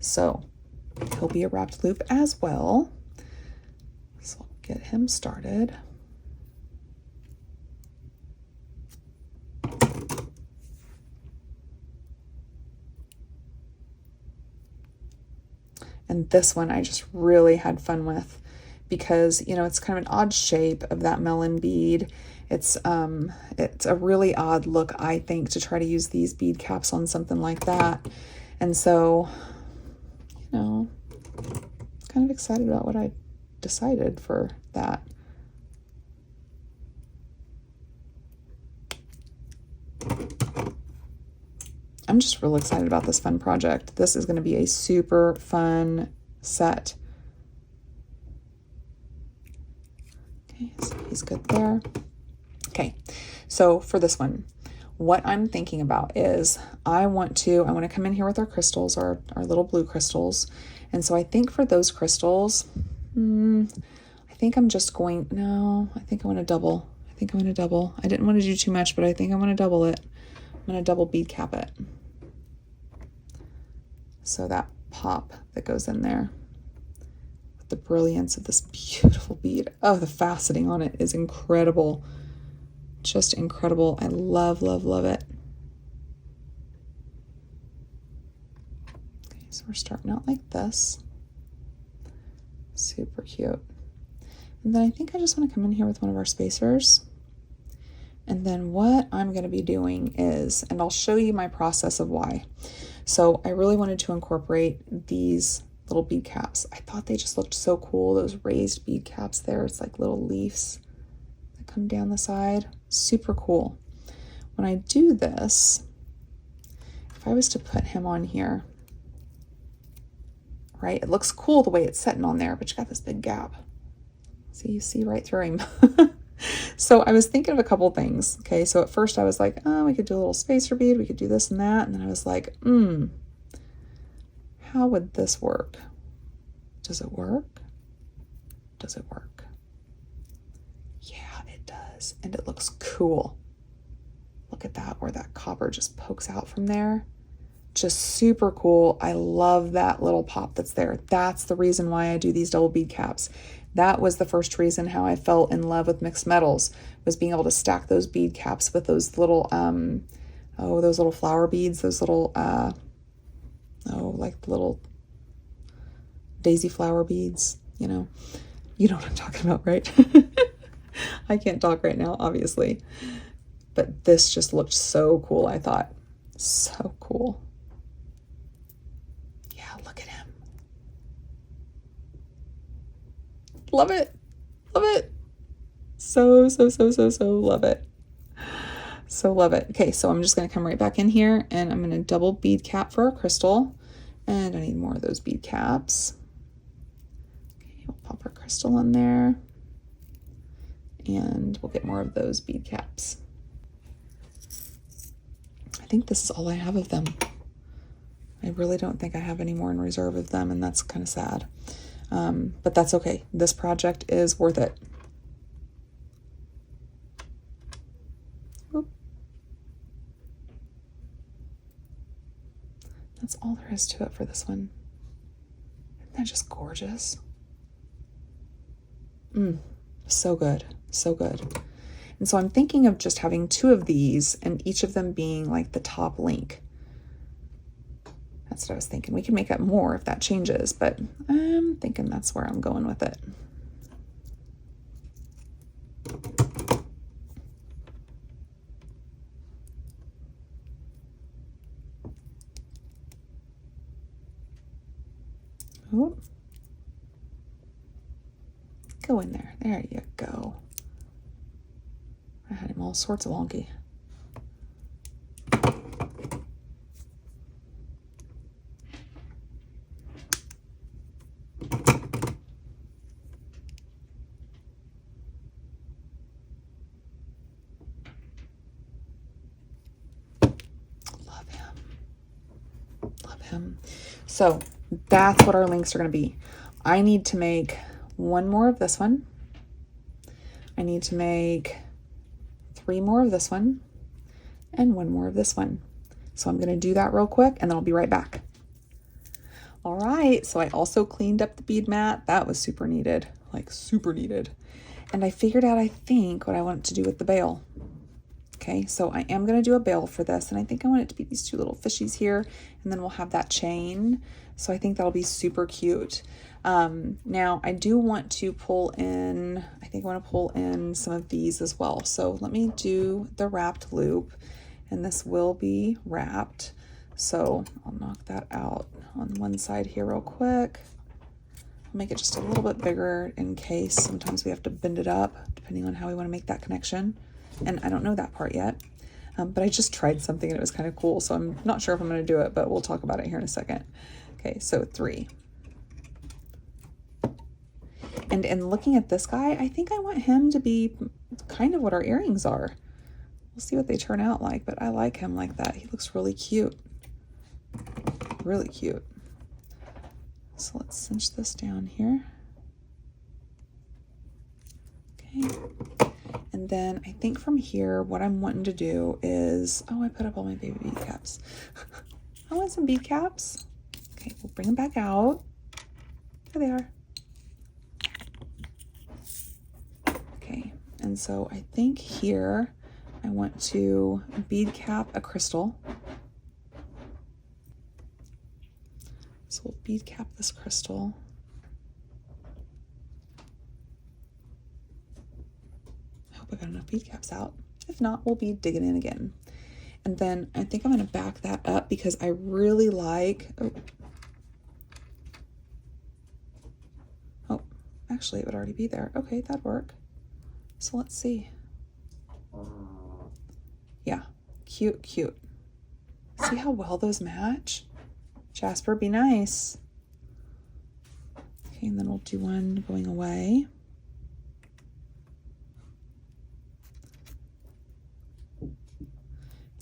So he'll be a wrapped loop as well. So I'll get him started. And this one I just really had fun with because, you know, it's kind of an odd shape of that melon bead. It's a really odd look, I think, to try to use these bead caps on something like that. And so, you know, kind of excited about what I decided for that. I'm just real excited about this fun project. This is going to be a super fun set. Okay, so he's good there. Okay, so for this one, what I'm thinking about is I want to come in here with our crystals, our little blue crystals. And so I think for those crystals, I think I'm just going, no, I think I want to double. I didn't want to do too much, but I think I want to double it. I'm going to double bead cap it. So that pop that goes in there with the brilliance of this beautiful bead. Oh, the faceting on it is incredible. Just incredible. I love, love, love it. Okay, so we're starting out like this. Super cute. And then I think I just want to come in here with one of our spacers. And then what I'm going to be doing is, and I'll show you my process of why. So I really wanted to incorporate these little bead caps. I thought they just looked so cool. Those raised bead caps there. It's like little leaves that come down the side. Super cool. When I do this, if I was to put him on here, right, it looks cool the way it's sitting on there, but you got this big gap. See, you see right through him. So I was thinking of a couple things. Okay, so at first I was like, oh, we could do a little spacer bead, we could do this and that. And then I was like, how would this work? Does it work? Does it work? Yeah, it does. And it looks cool. Look at that, where that copper just pokes out from there. Just super cool. I love that little pop that's there. That's the reason why I do these double bead caps. That was the first reason how I fell in love with mixed metals, was being able to stack those bead caps with those little, those little flower beads, those little, like little daisy flower beads, you know what I'm talking about, right? I can't talk right now, obviously, but this just looked so cool. I thought, so cool. Yeah, look at him. Love it. Love it. So love it. So love it. Okay, so I'm just going to come right back in here and I'm going to double bead cap for our crystal. And I need more of those bead caps. Okay, we'll pop our crystal in there. And we'll get more of those bead caps. I think this is all I have of them. I really don't think I have any more in reserve of them, and that's kind of sad. But that's okay. This project is worth it. Oop. That's all there is to it for this one. Isn't that just gorgeous? So good. So good. And so I'm thinking of just having 2 of these and each of them being like the top link. That's what I was thinking. We can make up more if that changes, but I'm thinking that's where I'm going with it. Ooh. Go in there. There you go. I had him all sorts of wonky. Love him. So that's what our links are going to be. I need to make 1 more of this one. I need to make 3 more of this one and 1 more of this one. So I'm going to do that real quick and then I'll be right back. All right, so I also cleaned up the bead mat. That was super needed, like super needed. And I figured out, I think, what I want to do with the bail. Okay, so I am going to do a bail for this, and I think I want it to be these two little fishies here, and then we'll have that chain. So I think that'll be super cute. Now I do want to pull in, I think I want to pull in some of these as well. So let me do the wrapped loop, and this will be wrapped. So I'll knock that out on one side here real quick. I'll make it just a little bit bigger in case sometimes we have to bend it up depending on how we want to make that connection. And I don't know that part yet, but I just tried something and it was kind of cool. So I'm not sure if I'm going to do it, but we'll talk about it here in a second. Okay, so 3. And in looking at this guy, I think I want him to be kind of what our earrings are. We'll see what they turn out like, but I like him like that. He looks really cute. Really cute. So let's cinch this down here. Okay. And then I think from here, what I'm wanting to do is, oh, I put up all my baby bead caps. I want some bead caps. Okay, we'll bring them back out. There they are. Okay, and so I think here I want to bead cap a crystal. So we'll bead cap this crystal. I hope I got enough bead caps out. If not, we'll be digging in again. And then I think I'm going to back that up because I really like, oh, actually it would already be there. Okay, that'd work. So let's see. Yeah, cute, cute. See how well those match? Jasper, be nice. Okay, and then we'll do one going away.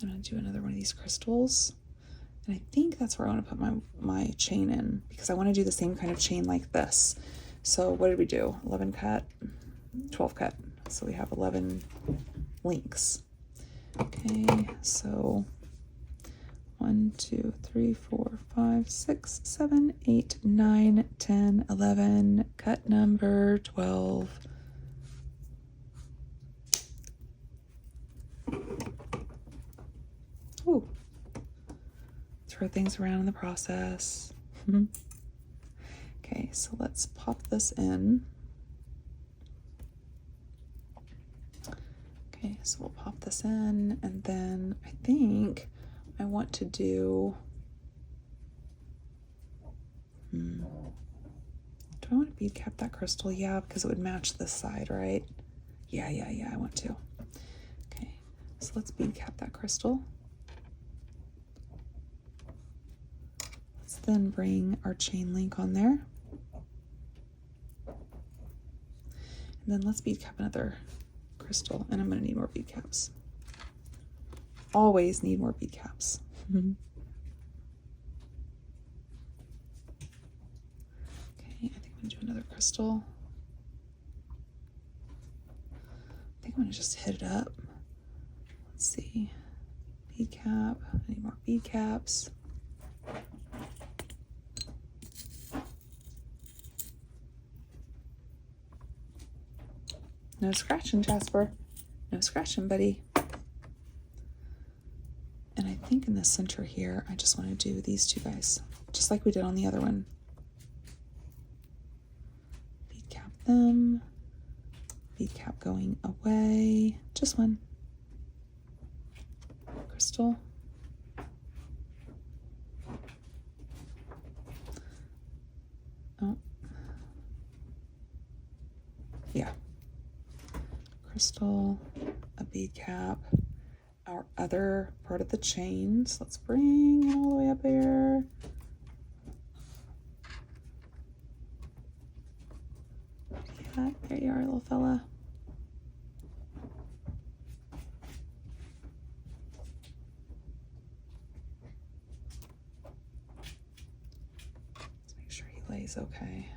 I'm going to do another one of these crystals. And I think that's where I want to put my chain in because I want to do the same kind of chain like this. So what did we do? 11 cut, 12 cut. So we have 11 links. Okay, so 1, 2, 3, 4, 5, 6, 7, 8, 9, 10, 11, cut number 12. Ooh. Throw things around in the process. Okay, so let's pop this in. Okay, so we'll pop this in, and then I think I want to do, do I want to bead cap that crystal? Yeah, because it would match this side, right? Yeah, I want to. Okay, so let's bead cap that crystal. Let's then bring our chain link on there. And then let's bead cap another crystal, and I'm going to need more bead caps. Always need more bead caps. Okay, I think I'm going to do another crystal. I think I'm going to just hit it up. Let's see. Bead cap. I need more bead caps. No scratching, Jasper. No scratching, buddy. And I think in the center here, I just want to do these two guys, just like we did on the other one. Bead cap them. Bead cap going away. Just one. Crystal. Oh. Yeah. Crystal, a bead cap, our other part of the chain. So let's bring it all the way up here. Yeah, there you are, little fella. Let's make sure he lays okay.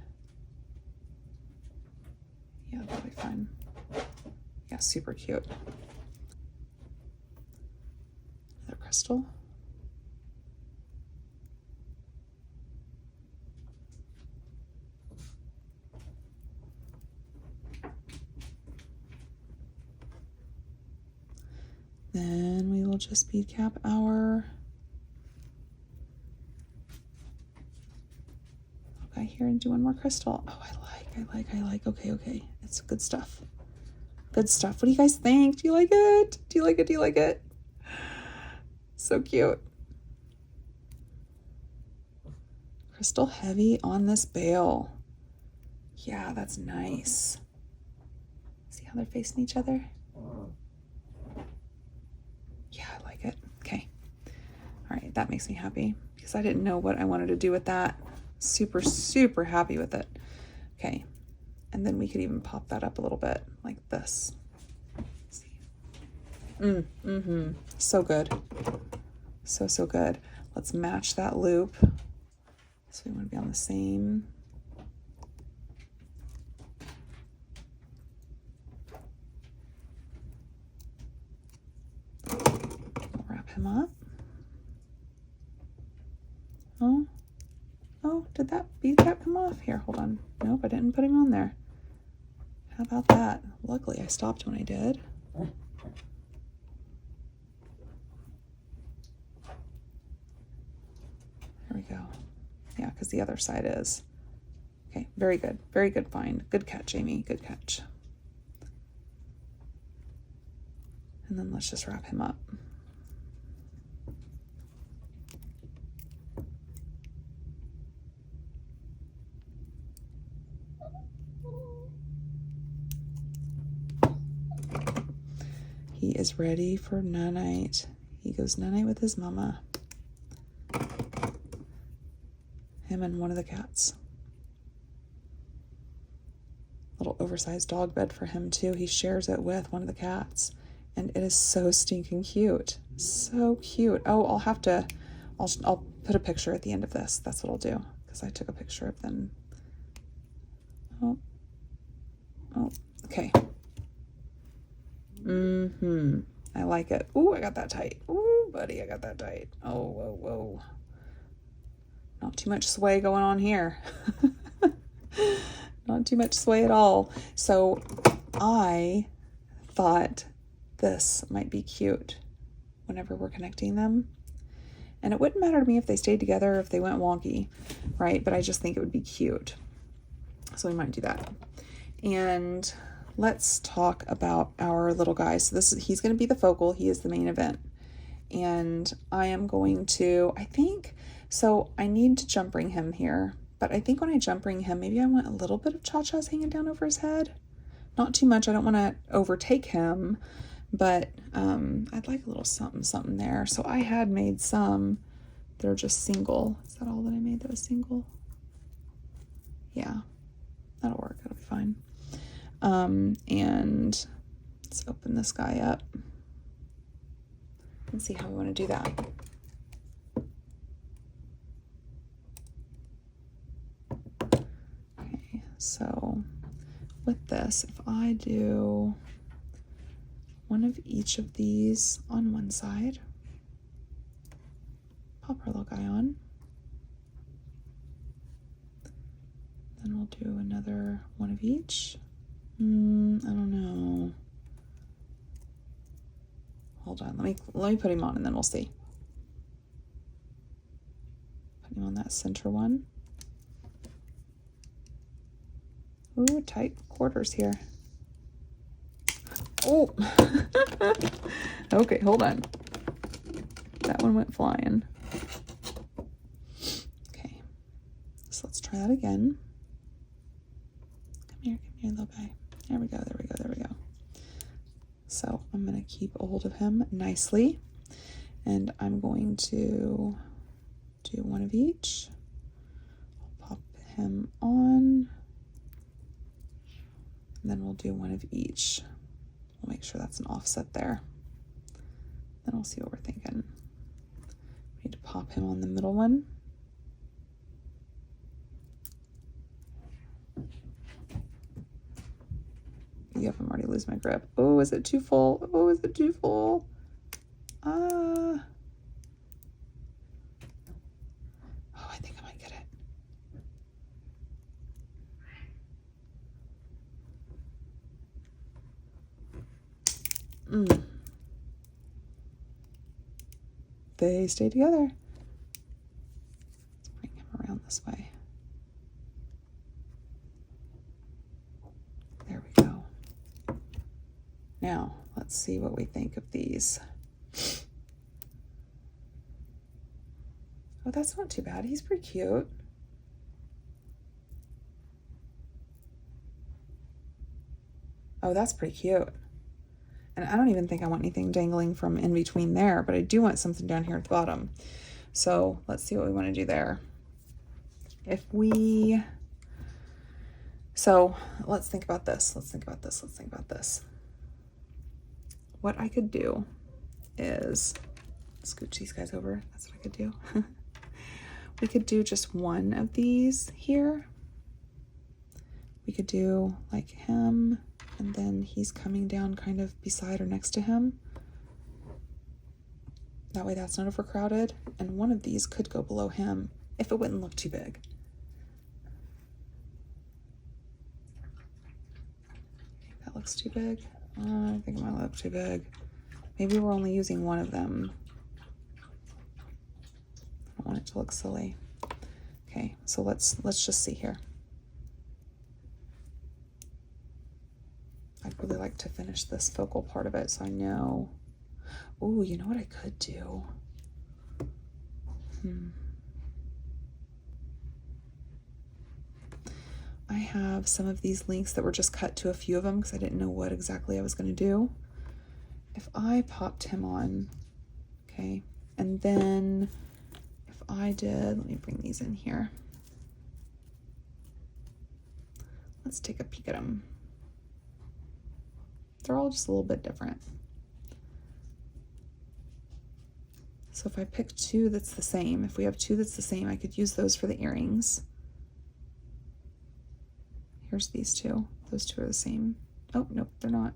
Yeah, that'll be fine. Yeah, super cute. Another crystal. Then we will just bead cap our guy here and do one more crystal. Oh, I like. Okay. It's good stuff. Good stuff. What do you guys think? Do you like it? Do you like it? Do you like it? So cute. Crystal heavy on this bale. Yeah, that's nice. See how they're facing each other? Yeah, I like it. Okay. All right, that makes me happy because I didn't know what I wanted to do with that. Super, super happy with it. Okay. And then we could even pop that up a little bit like this. See? So good. So good. Let's match that loop. So we want to be on the same. Wrap him up. Oh, did that bead cap come off? Here, hold on. Nope, I didn't put him on there. How about that? Luckily, I stopped when I did. There we go. Yeah, because the other side is. Okay, very good. Very good find. Good catch, Amy. Good catch. And then let's just wrap him up. He is ready for night. He goes night with his mama. Him and one of the cats. Little oversized dog bed for him too. He shares it with one of the cats. And it is so stinking cute. So cute. Oh, I'll put a picture at the end of this. That's what I'll do. Because I took a picture of them. Oh, okay. I like it. Ooh, I got that tight. Ooh, buddy, I got that tight. Oh, whoa. Not too much sway going on here. Not too much sway at all. So I thought this might be cute whenever we're connecting them. And it wouldn't matter to me if they stayed together or if they went wonky, right? But I just think it would be cute. So we might do that. And let's talk about our little guy. So he's going to be the focal. He is the main event. And I am going to, I need to jump ring him here. But I think when I jump ring him, maybe I want a little bit of cha-chas hanging down over his head. Not too much. I don't want to overtake him. But I'd like a little something there. So I had made some. They're just single. Is that all that I made that was single? Yeah, that'll work. That'll be fine. And let's open this guy up and see how we want to do that. Okay, so with this, if I do one of each of these on one side, pop our little guy on, then we'll do another one of each. I don't know. Hold on, let me put him on and then we'll see. Put him on that center one. Ooh, tight quarters here. Oh, okay, hold on. That one went flying. Okay, so let's try that again. Come here, little guy. There we go. So I'm going to keep a hold of him nicely, and I'm going to do one of each. I'll pop him on, and then we'll do one of each. We'll make sure that's an offset there. Then we'll see what we're thinking. We need to pop him on the middle one. Yep, I'm already losing my grip. Oh, is it too full? Oh, is it too full? Oh, I think I might get it. they stay together. Let's bring him around this way. There we go. Now, let's see what we think of these. Oh, that's not too bad. He's pretty cute. Oh, that's pretty cute. And I don't even think I want anything dangling from in between there, but I do want something down here at the bottom. So let's see what we want to do there. So let's think about this. Let's think about this. What I could do is scooch these guys over. That's what I could do. We could do just one of these here. We could do like him, and then he's coming down kind of beside or next to him. That way that's not overcrowded. And one of these could go below him if it wouldn't look too big. That looks too big. I think it might look too big. Maybe we're only using one of them. I don't want it to look silly. Okay, so let's just see here. I'd really like to finish this focal part of it so I know. Ooh, you know what I could do? I have some of these links that were just cut to a few of them because I didn't know what exactly I was going to do. If I popped him on, okay, and then if I did, let me bring these in here. Let's take a peek at them. They're all just a little bit different. So if I pick two that's the same, if we have two that's the same, I could use those for the earrings. Here's these two. Those two are the same. Oh, nope, they're not.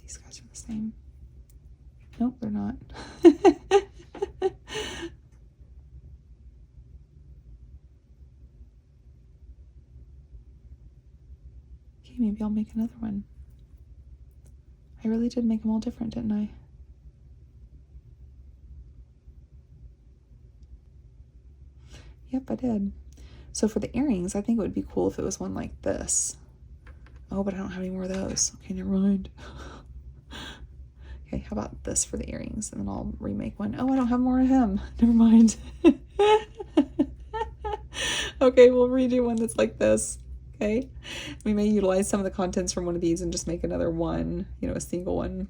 These guys are the same. Nope, they're not. Okay, maybe I'll make another one. I really did make them all different, didn't I? Yep, I did. So for the earrings, I think it would be cool if it was one like this. Oh, but I don't have any more of those. Okay, never mind. Okay, how about this for the earrings? And then I'll remake one. Oh, I don't have more of him. Never mind. Okay, we'll redo one that's like this. Okay, we may utilize some of the contents from one of these and just make another one, you know, a single one.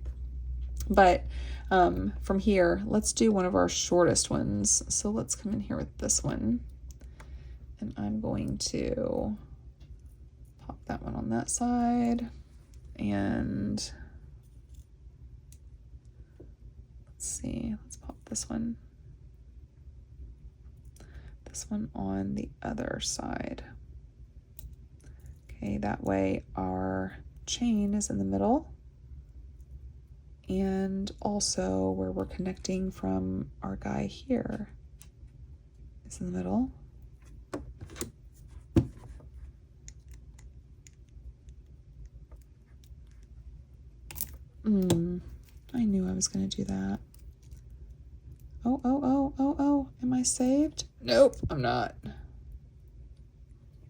But from here, let's do one of our shortest ones. So let's come in here with this one. And I'm going to pop that one on that side. And let's see, let's pop this one. This one on the other side. Okay, that way our chain is in the middle. And also where we're connecting from our guy here is in the middle. I knew I was going to do that. Oh, am I saved? Nope, I'm not.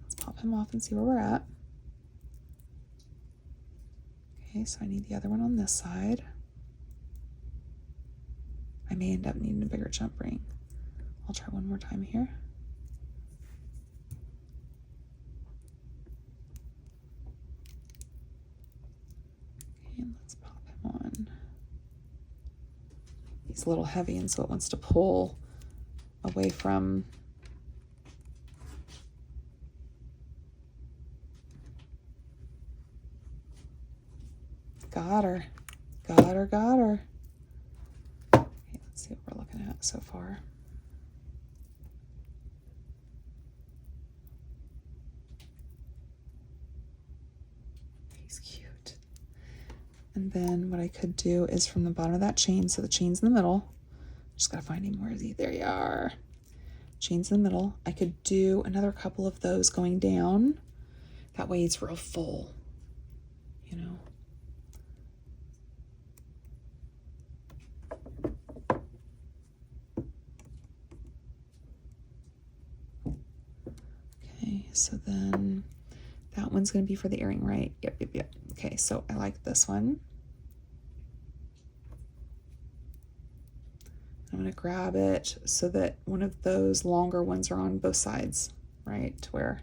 Let's pop him off and see where we're at. Okay, so I need the other one on this side. I may end up needing a bigger jump ring. I'll try one more time here. Okay, and let's pop him on. He's a little heavy, and so it wants to pull away from. Got her. Okay, let's see what we're looking at so far. He's cute. And then what I could do is from the bottom of that chain, so the chain's in the middle. Just gotta find him. Where is he? There you are. Chain's in the middle. I could do another couple of those going down. That way it's real full. you know. Okay, so then that one's going to be for the earring, right? Yep. Okay, so I like this one. I'm going to grab it so that one of those longer ones are on both sides, right? To where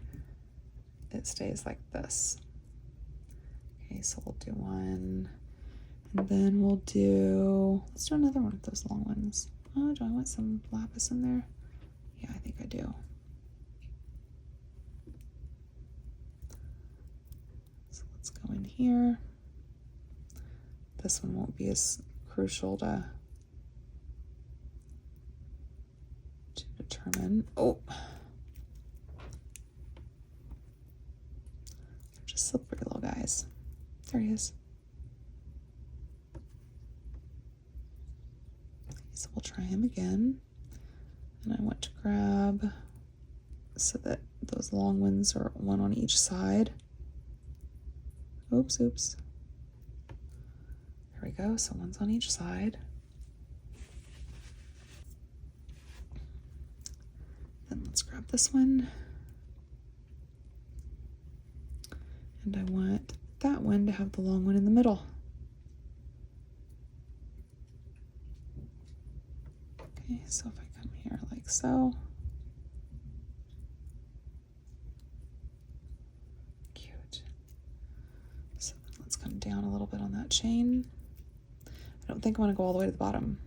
it stays like this. Okay, so we'll do one. And then let's do another one of those long ones. Oh, do I want some lapis in there? Yeah, I think I do. So let's go in here. This one won't be as crucial to determine. Oh, just slippery little guys. There he is. So we'll try him again. And I want to grab so that those long ones are one on each side. Oops. There we go. So one's on each side. Then let's grab this one. And I want that one to have the long one in the middle. Okay, so if I come here like so. Cute. So let's come down a little bit on that chain. I don't think I want to go all the way to the bottom.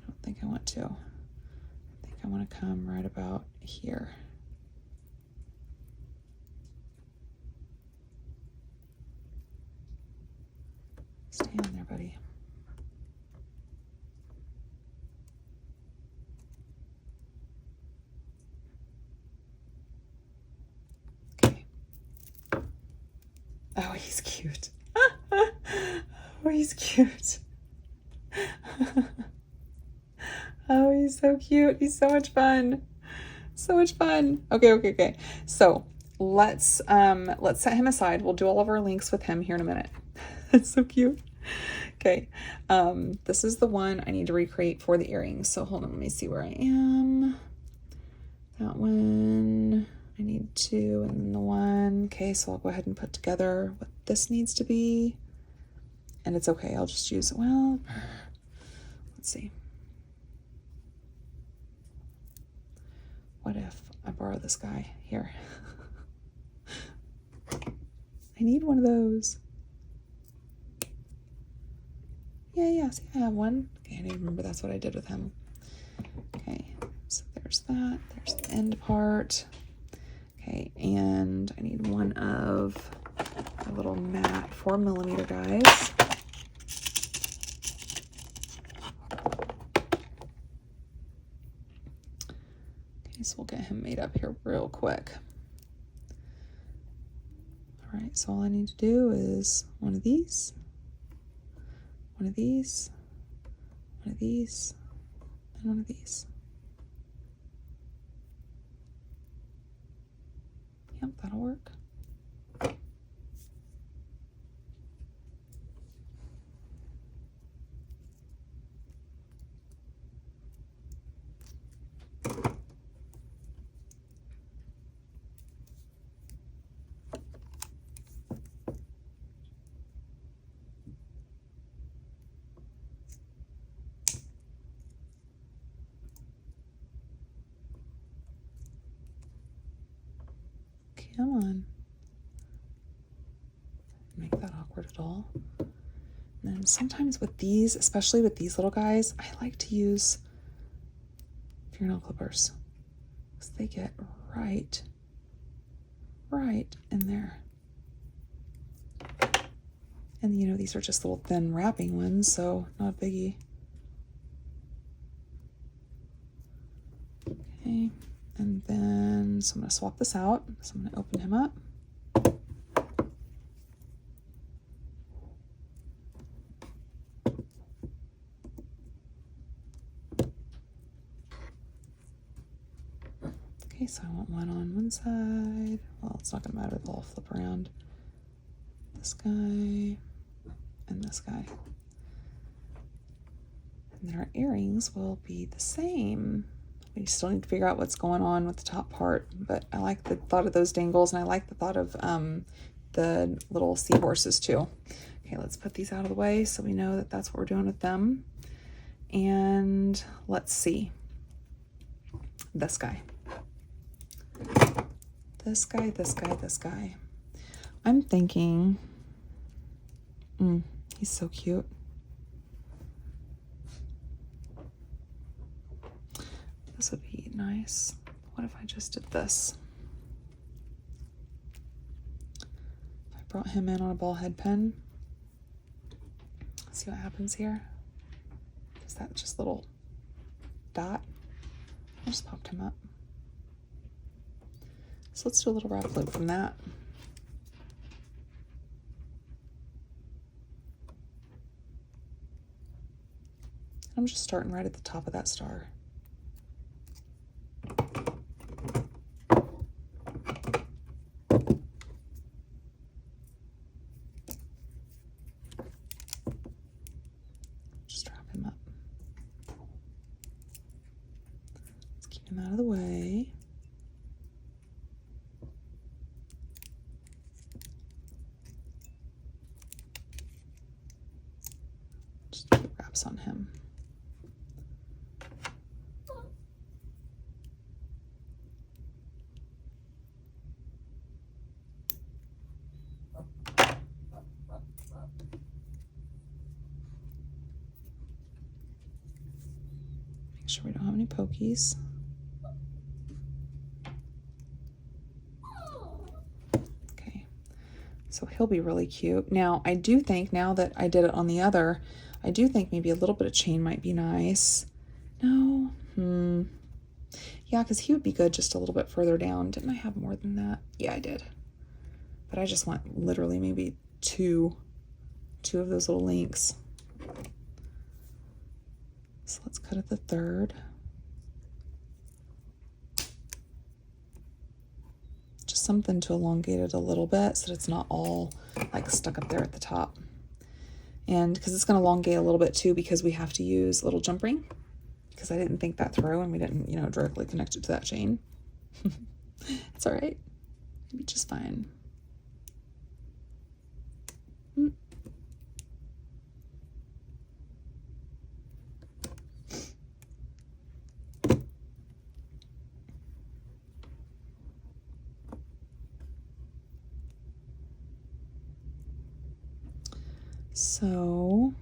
I don't think I want to. I think I want to come right about here. Stay on there, buddy. Okay. Oh, he's cute. Oh, he's cute. Oh, he's so cute. He's so much fun. So much fun. Okay. So let's set him aside. We'll do all of our links with him here in a minute. That's so cute. Okay. This is the one I need to recreate for the earrings. So hold on, let me see where I am. That one, I need two, and then the one. Okay, so I'll go ahead and put together what this needs to be. And it's okay, I'll just use, well, let's see. What if I borrow this guy here? I need one of those. Yeah, see, I have one. Okay, I need to remember that's what I did with him. Okay, so there's that. There's the end part. Okay, and I need one of a little matte 4mm guys. Okay, so we'll get him made up here real quick. All right, so all I need to do is one of these, one of these, one of these, and one of these. Yep, that'll work. Come on. Make that awkward at all. And then sometimes with these, especially with these little guys, I like to use fingernail clippers because they get right in there. And you know, these are just little thin wrapping ones, so not a biggie. Okay. And then, so I'm going to swap this out. So I'm going to open him up. Okay, so I want one on one side. Well, it's not going to matter. They'll all flip around. this guy, and this guy. And then our earrings will be the same. We still need to figure out what's going on with the top part, but I like the thought of those dangles, and I like the thought of the little seahorses too. Okay, let's put these out of the way so we know that that's what we're doing with them. And let's see. This guy. This guy, this guy, this guy. I'm thinking, he's so cute. This would be nice. What if I just did this? If I brought him in on a ball head pen. See what happens here. Is that just a little dot? I just popped him up. So let's do a little wrap loop from that. I'm just starting right at the top of that star. Just wrap him up. Let's keep him out of the way. Just keep wraps on him. Make sure we don't have any pokies. Okay, so he'll be really cute. Now, I do think, now that I did it on the other, I do think maybe a little bit of chain might be nice. No? Yeah, because he would be good just a little bit further down. Didn't I have more than that? Yeah, I did. But I just want literally maybe two of those little links. So let's cut at the third. Just something to elongate it a little bit so that it's not all like stuck up there at the top. And because it's going to elongate a little bit too, because we have to use a little jump ring, because I didn't think that through and we didn't, directly connect it to that chain. It's all right. It'll be just fine. So,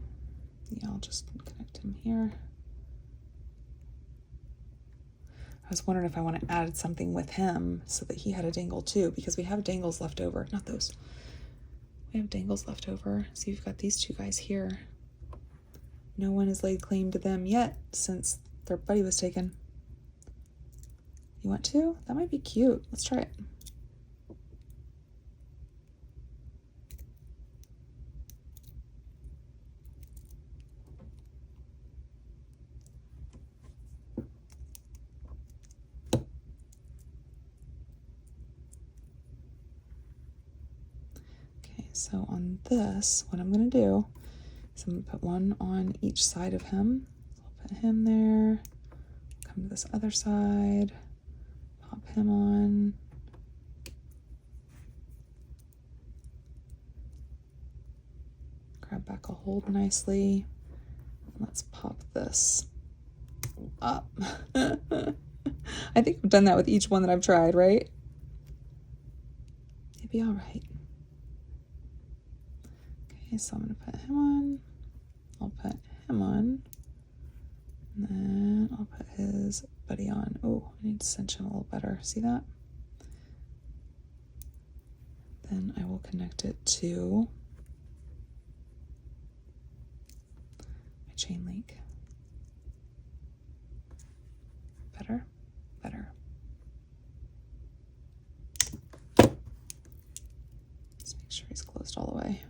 yeah, I'll just connect him here. I was wondering if I want to add something with him so that he had a dangle too, because we have dangles left over. Not those. We have dangles left over. So you've got these two guys here. No one has laid claim to them yet since their buddy was taken. You want to? That might be cute. Let's try it. So on this, what I'm going to do is I'm going to put one on each side of him. So I'll put him there, come to this other side, pop him on. Grab back a hold nicely. Let's pop this up. I think I've done that with each one that I've tried, right? It'd be all right. Okay, so I'm going to put him on, I'll put him on, and then I'll put his buddy on. Oh, I need to cinch him a little better. See that? Then I will connect it to my chain link. Better, better. Let's make sure he's closed all the way.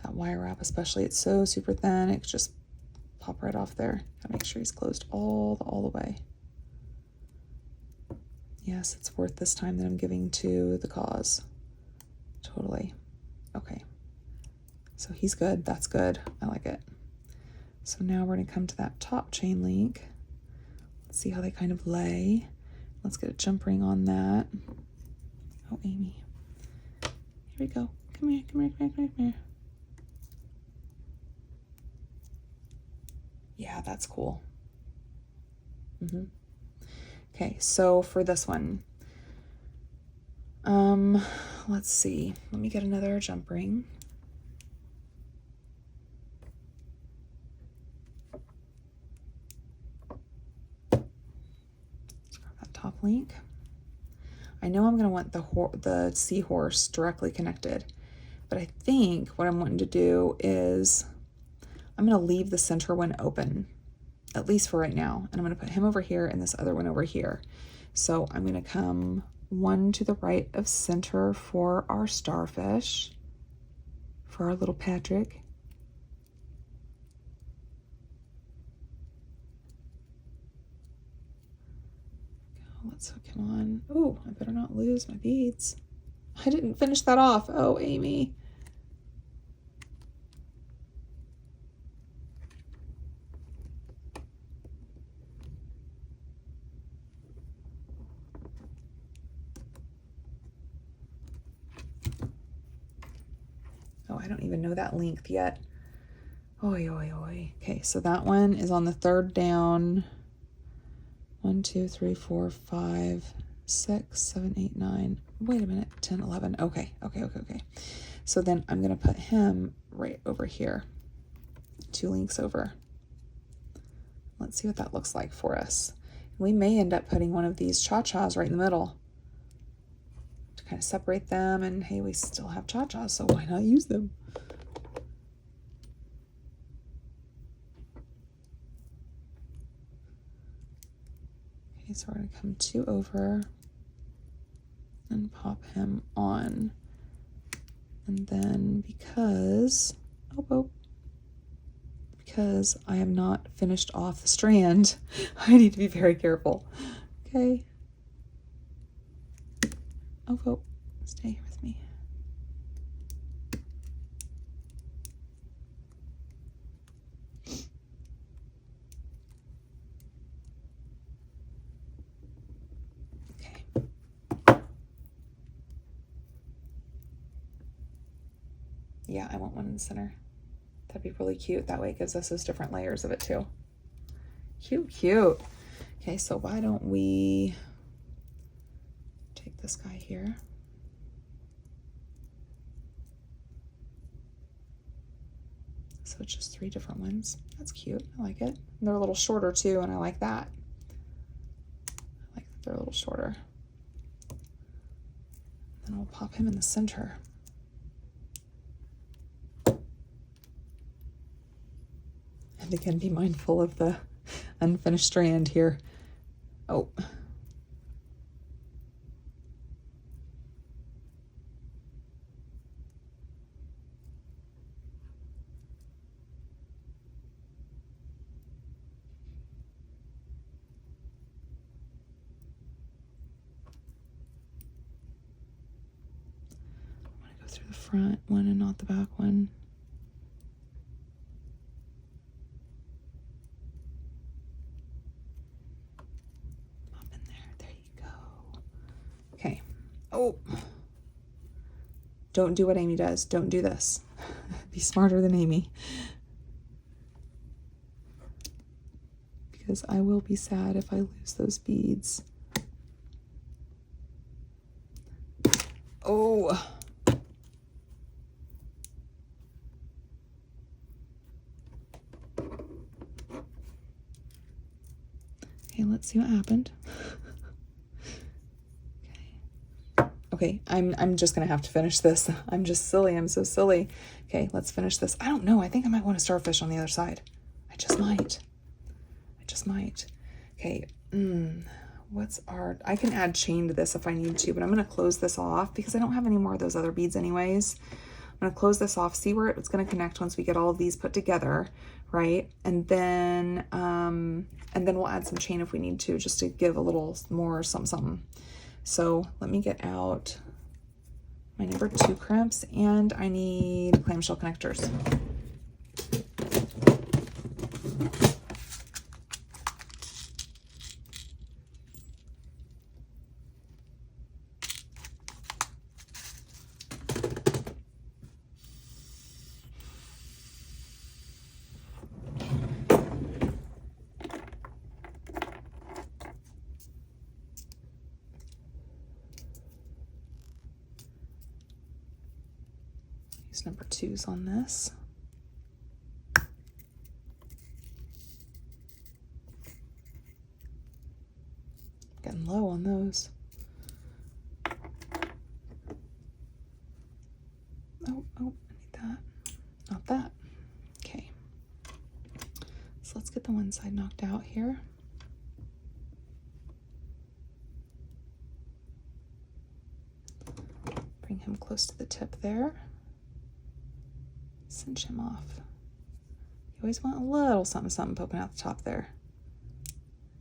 That wire wrap especially, it's so super thin, it could just pop right off there. Gotta make sure he's closed all the way. Yes, it's worth this time that I'm giving to the cause. Totally. Okay. So he's good. That's good. I like it. So now we're going to come to that top chain link. Let's see how they kind of lay. Let's get a jump ring on that. Oh, Amy. Here we go. Come here, come here, come here, come here, come here. Yeah, that's cool. Okay, so for this one, let's see. Let me get another jump ring. Let's grab that top link. I know I'm going to want the seahorse directly connected, but I think what I'm wanting to do is I'm going to leave the center one open, at least for right now. And I'm going to put him over here and this other one over here. So I'm going to come one to the right of center for our starfish, for our little Patrick. Let's hook him on. Oh, I better not lose my beads. I didn't finish that off. Oh, Amy. Oh, I don't even know that length yet. Oi, oi, oi. Okay, so that one is on the third down. 1, 2, 3, 4, 5, 6, 7, 8, 9. Wait a minute. 10, 11. Okay. So then I'm going to put him right over here. 2 links over. Let's see what that looks like for us. We may end up putting one of these cha-chas right in the middle to kind of separate them. And hey, we still have cha-chas, so why not use them? Okay, so we're going to come 2 over and pop him on. And then because I have not finished off the strand, I need to be very careful. Okay. Oh, stay here with me. Okay. Yeah, I want one in the center. That'd be really cute. That way it gives us those different layers of it too. Cute. Okay, so why don't we take this guy here. So it's just 3 different ones. That's cute. I like it. And they're a little shorter too, and I like that. I like that they're a little shorter. Then we'll pop him in the center. And again, be mindful of the unfinished strand here. Oh. I want to go through the front one and not the back one. Okay. Oh, don't do what Amy does. Don't do this. Be smarter than Amy. Because I will be sad if I lose those beads. Oh. Okay, let's see what happened. Okay, I'm just gonna have to finish this. I'm just silly. I'm so silly. Okay, let's finish this. I don't know. I think I might want a starfish on the other side. I just might. Okay. I can add chain to this if I need to, but I'm gonna close this off because I don't have any more of those other beads anyways. I'm gonna close this off, see where it's gonna connect once we get all of these put together, right? And then we'll add some chain if we need to, just to give a little more something. So let me get out my number 2 crimps, and I need clamshell connectors. Number 2s on this. Getting low on those. Oh, I need that. Not that. Okay. So let's get the one side knocked out here. Bring him close to the tip there. Cinch him off. You always want a little something, something poking out the top there.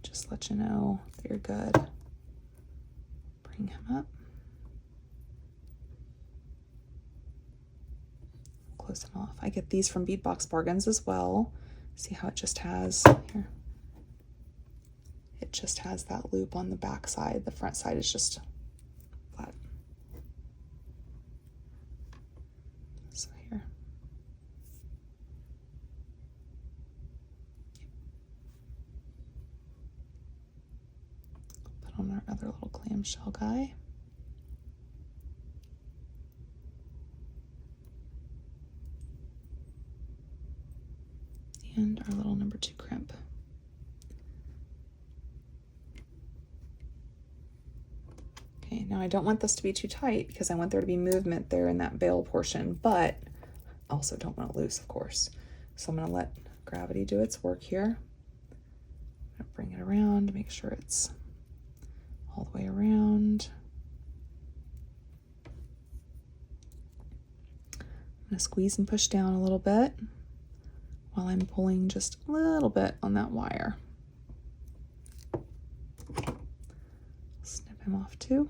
Just let you know that you're good. Bring him up. Close him off. I get these from Bead Box Bargains as well. See how it just has here? It just has that loop on the back side. The front side is just flat. So here. Put on our other little clamshell guy. And our little number 2 crimp. Okay, now I don't want this to be too tight because I want there to be movement there in that bail portion, but also don't want it loose, of course. So I'm going to let gravity do its work here. I'm going to bring it around, make sure it's all the way around. I'm going to squeeze and push down a little bit while I'm pulling just a little bit on that wire. Snip him off too.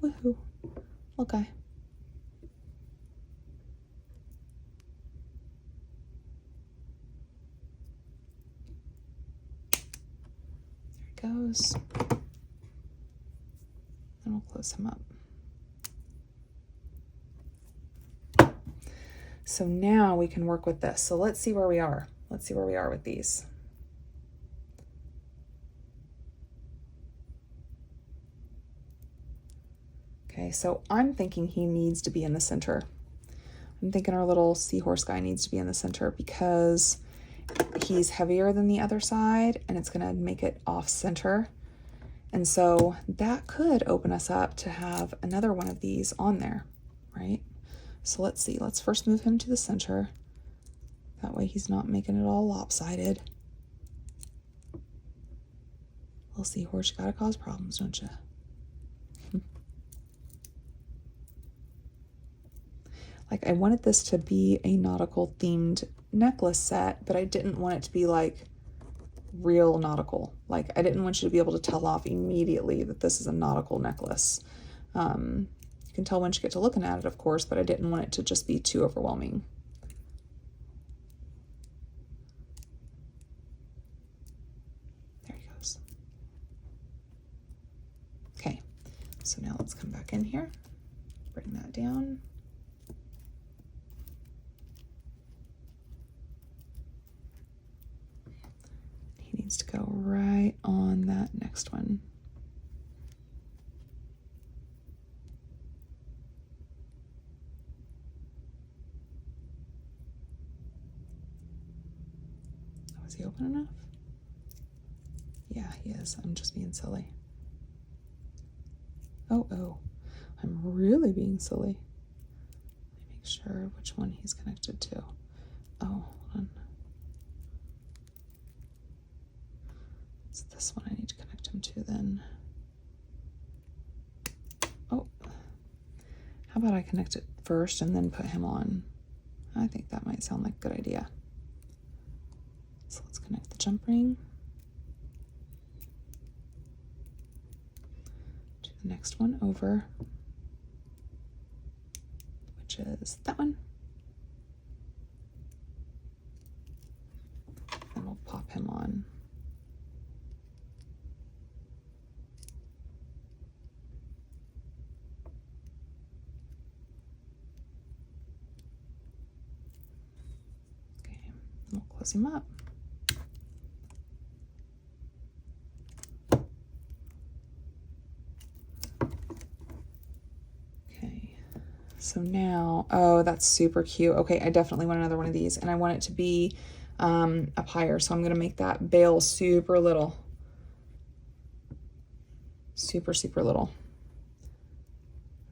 Woohoo! Little guy. There he goes. Then we'll close him up. So now we can work with this. So let's see where we are. Let's see where we are with these. Okay, so I'm thinking he needs to be in the center. I'm thinking our little seahorse guy needs to be in the center because he's heavier than the other side and it's gonna make it off center. And so that could open us up to have another one of these on there, right? So let's see, let's first move him to the center. That way he's not making it all lopsided. Little seahorse, you gotta cause problems, don't you? Like I wanted this to be a nautical themed necklace set, but I didn't want it to be like real nautical. Like I didn't want you to be able to tell off immediately that this is a nautical necklace. You can tell once you get to looking at it, of course, but I didn't want it to just be too overwhelming. There he goes. Okay, so now let's come back in here, bring that down. He needs to go right on that next one. Is he open enough? Yeah, he is. I'm just being silly. Oh, I'm really being silly. Let me make sure which one he's connected to. Oh, hold on. It's this one I need to connect him to then. Oh, how about I connect it first and then put him on? I think that might sound like a good idea. So let's connect the jump ring to the the next one over, which is that one. And we'll pop him on. Okay, we'll close him up. So now, oh, that's super cute. Okay, I definitely want another one of these, and I want it to be up higher. So I'm gonna make that bail super little. Super, super little.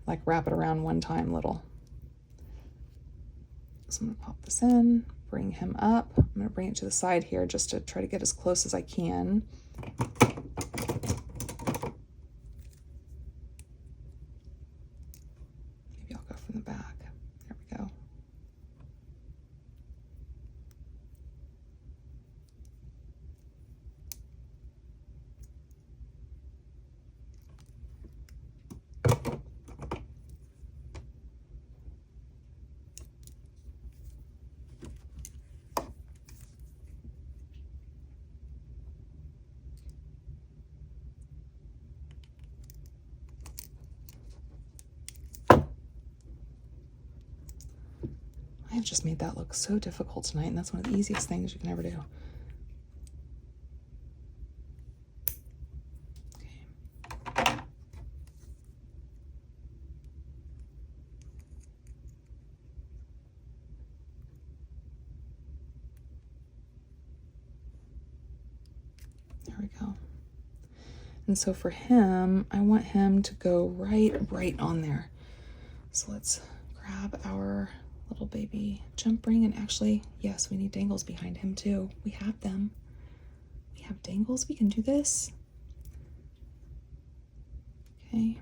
Like wrap it around one time little. So I'm gonna pop this in, bring him up. I'm gonna bring it to the side here just to try to get as close as I can. From the back. There we go. I've just made that look so difficult tonight, and that's one of the easiest things you can ever do. Okay. There we go. And so for him, I want him to go right on there. So let's grab our little baby jump ring, and actually, yes, we need dangles behind him too. We have them. We have dangles. We can do this. Okay.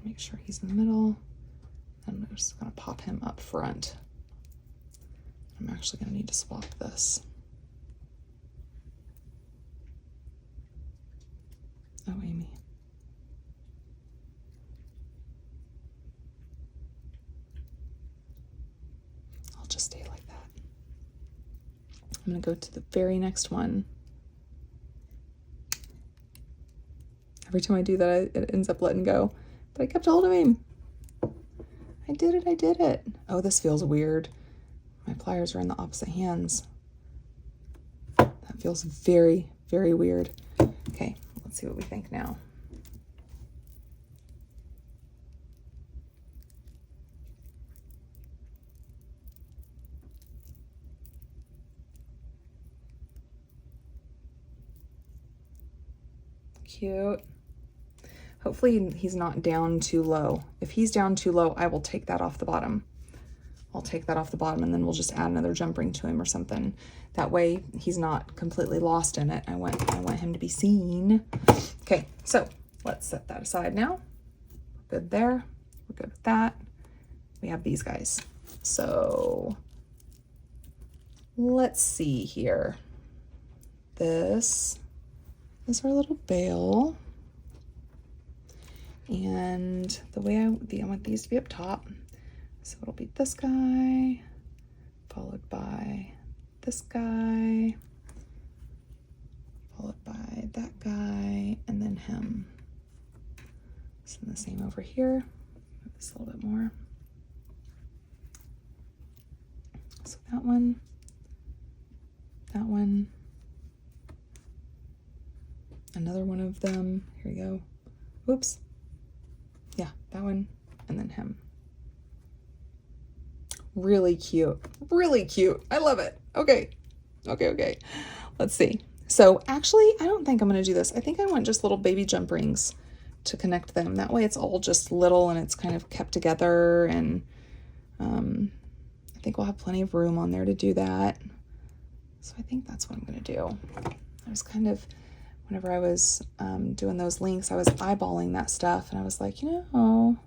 Make sure he's in the middle. And I'm just gonna pop him up front. I'm actually gonna need to swap this. Oh, Amy. I'll just stay like that. I'm gonna go to the very next one. Every time I do that, it ends up letting go. But I kept hold of him. I did it, I did it. Oh, this feels weird. My pliers are in the opposite hands. That feels very, very weird. Okay, let's see what we think now. Cute. Hopefully he's not down too low. If he's down too low, I will take that off the bottom. I'll take that off the bottom, and then we'll just add another jump ring to him or something. That way he's not completely lost in it. I want him to be seen. Okay, so let's set that aside now. We're good there. We're good with that. We have these guys. So let's see here. This is our little bail. And the way I want these to be up top. So it'll be this guy, followed by this guy, followed by that guy, and then him. So the same over here. Move this a little bit more. So that one, another one of them. Here we go. Oops. Yeah, that one, and then him. Really cute. Really cute. I love it. Okay. Let's see. So actually, I don't think I'm going to do this. I think I want just little baby jump rings to connect them. That way it's all just little and it's kind of kept together, and I think we'll have plenty of room on there to do that. So I think that's what I'm going to do. I was kind of whenever I was doing those links, I was eyeballing that stuff, and I was like, you know,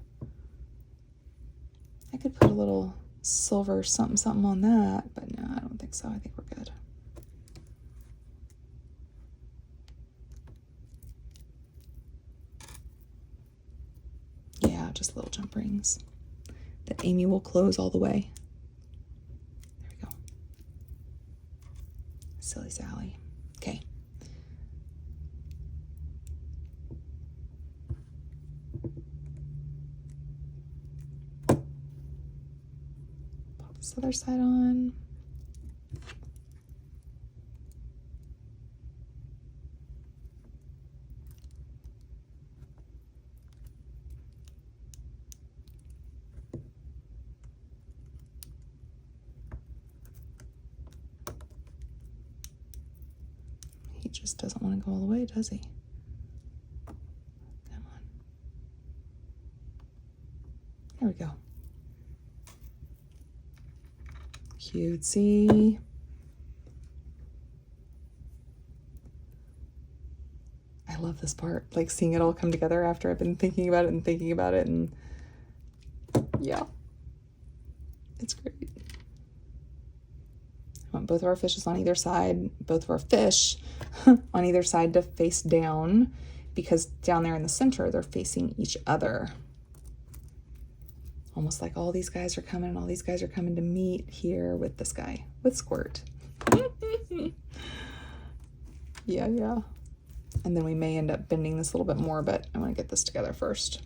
I could put a little silver something something on that, but no, I don't think so. I think we're good. Yeah, just little jump rings that Amy will close all the way. There we go. Silly Sally. Okay. Pop this other side on. He just doesn't want to go all the way, does he? Come on. There we go. Cutesy. I love this part, like seeing it all come together after I've been thinking about it and thinking about it, and yeah, it's great. I want both of our fishes on either side, both of our fish on either side to face down, because down there in the center, they're facing each other. Almost like all these guys are coming, and all these guys are coming to meet here with this guy, with Squirt. Yeah. And then we may end up bending this a little bit more, but I want to get this together first.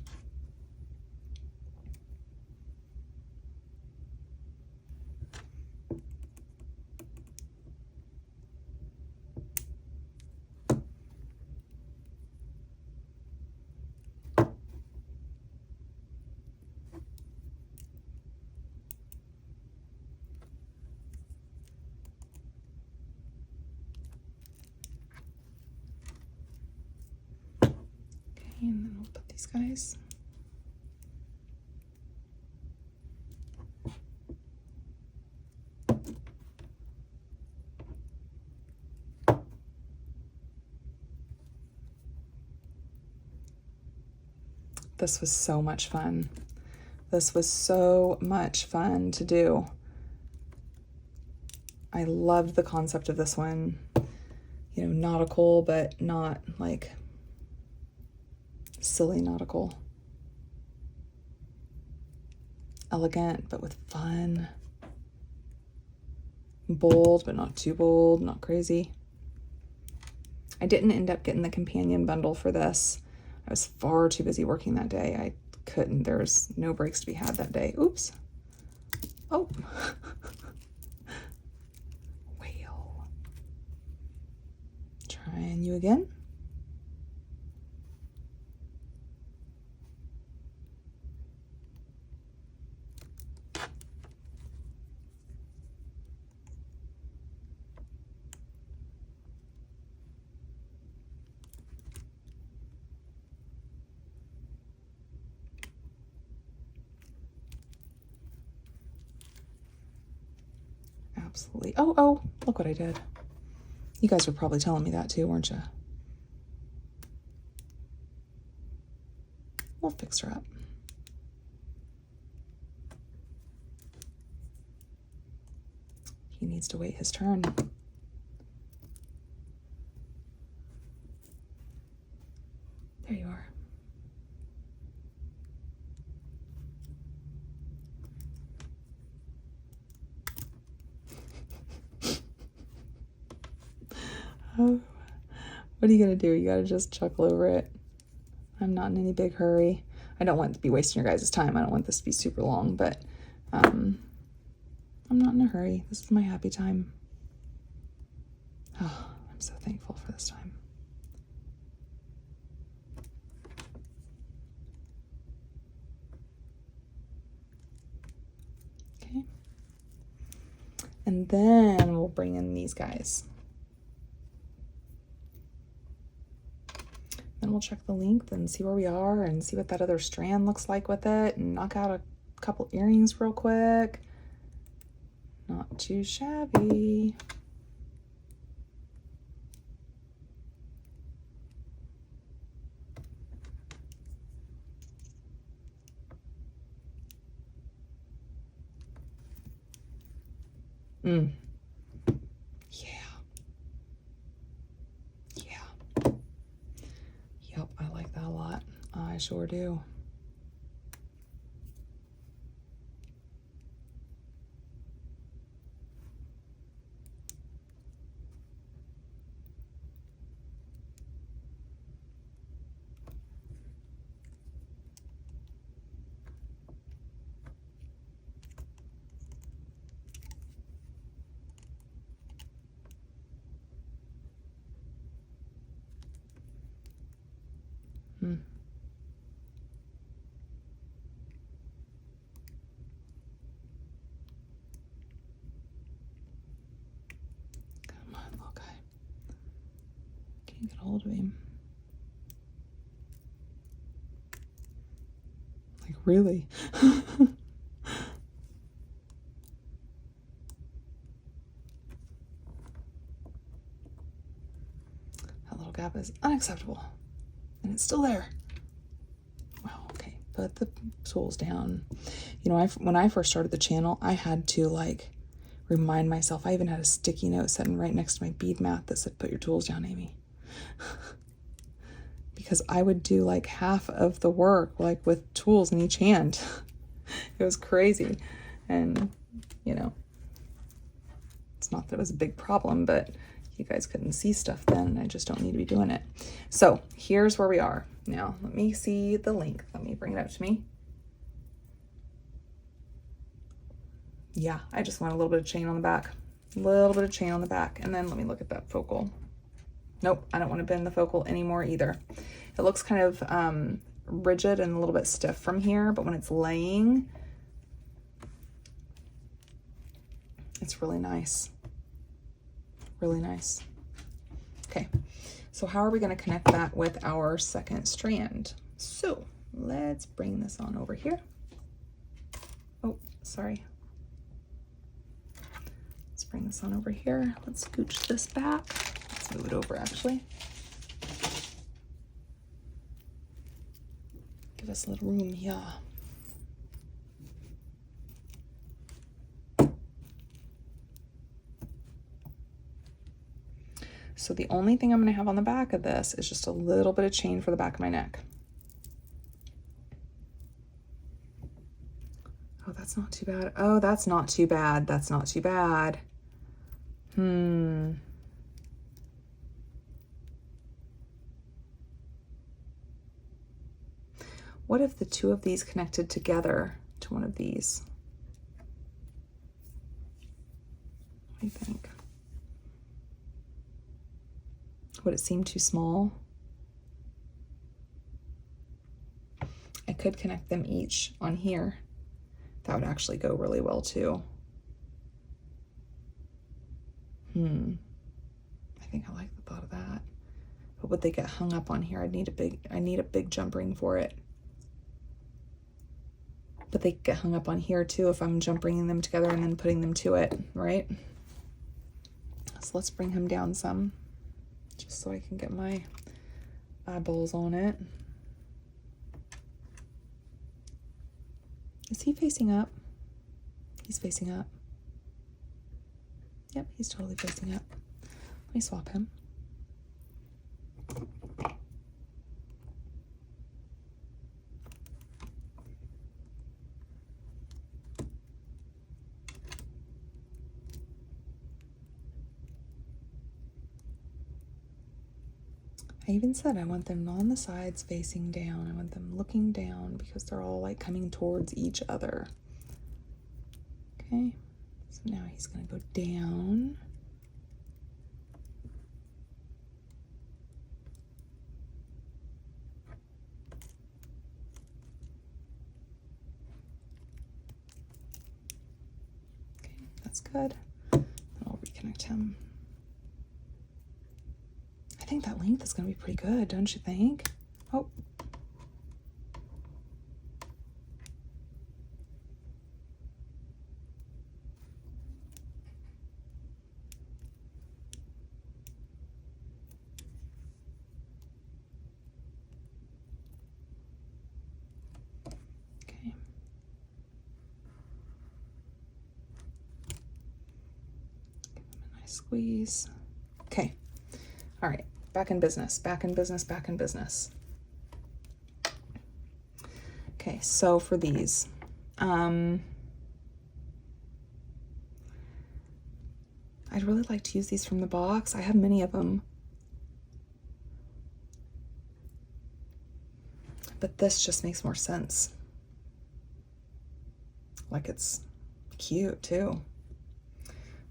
And then we'll put these guys. This was so much fun. This was so much fun to do. I loved the concept of this one. You know, nautical, but not like silly nautical. Elegant, but with fun. Bold, but not too bold, not crazy. I didn't end up getting the companion bundle for this. I was far too busy working that day. I couldn't. There was no breaks to be had that day. Oops. Oh. Whale. Trying you again. Absolutely. Oh, look what I did. You guys were probably telling me that too, weren't you? We'll fix her up. He needs to wait his turn. There you are. Oh, what are you gonna do? You gotta just chuckle over it. I'm not in any big hurry. I don't want to be wasting your guys' time. I don't want this to be super long, but I'm not in a hurry. This is my happy time. Oh, I'm so thankful for this time. Okay. And then we'll bring in these guys. Then we'll check the length and see where we are and see what that other strand looks like with it, and knock out a couple earrings real quick. Not too shabby. Yeah. Yeah. Yep, I like that a lot. I sure do. Come on, little guy. Can't get a hold of him. Like, really? That little gap is unacceptable. And it's still there. Wow, okay. Put the tools down. You know, when I first started the channel, I had to like remind myself. I even had a sticky note sitting right next to my bead mat that said, put your tools down, Amy. Because I would do like half of the work like with tools in each hand. It was crazy. And, you know, it's not that it was a big problem, but you guys couldn't see stuff then, and I just don't need to be doing it. So here's where we are. Now, let me see the length. Let me bring it up to me. Yeah, I just want a little bit of chain on the back. A little bit of chain on the back. And then let me look at that focal. Nope, I don't want to bend the focal anymore either. It looks kind of rigid and a little bit stiff from here, but when it's laying, it's really nice. Really nice. Okay, so how are we going to connect that with our second strand? So let's bring this on over here. Oh, sorry. Let's bring this on over here. Let's scooch this back. Let's move it over actually. Give us a little room here. So the only thing I'm going to have on the back of this is just a little bit of chain for the back of my neck. Oh, that's not too bad. Oh, that's not too bad. That's not too bad. What if the two of these connected together to one of these? What do you think? Would it seem too small? I could connect them each on here. That would actually go really well too. I think I like the thought of that. But would they get hung up on here? I need a big jump ring for it. But they get hung up on here too if I'm jump ringing them together and then putting them to it, right? So let's bring him down some, just so I can get my eyeballs on it. Is he facing up? He's facing up. Yep, he's totally facing up. Let me swap him. I even said I want them on the sides facing down. I want them looking down because they're all like coming towards each other. Okay, so now he's gonna go down. Okay, that's good. Then I'll reconnect him. I think that length is gonna be pretty good, don't you think? Oh. Squeeze. Okay. All right. Back in business, back in business, back in business. Okay, so for these, I'd really like to use these from the box. I have many of them. But this just makes more sense. Like, it's cute too.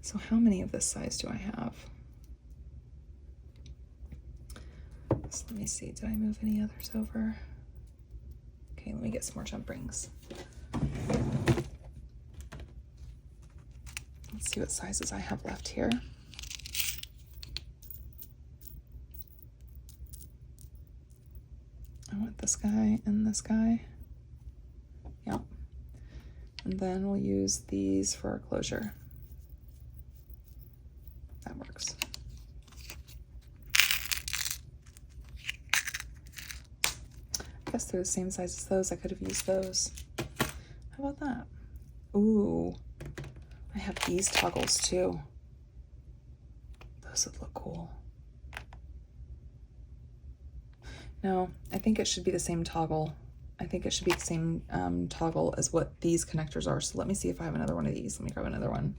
So how many of this size do I have? So let me see, did I move any others over? Okay, let me get some more jump rings. Let's see what sizes I have left here. I want this guy and this guy. Yep. And then we'll use these for our closure. That works. I guess they're the same size as those. I could have used those. How about that? Ooh, I have these toggles too. Those would look cool. No, I think it should be the same toggle. I think it should be the same toggle as what these connectors are. So let me see if I have another one of these. Let me grab another one.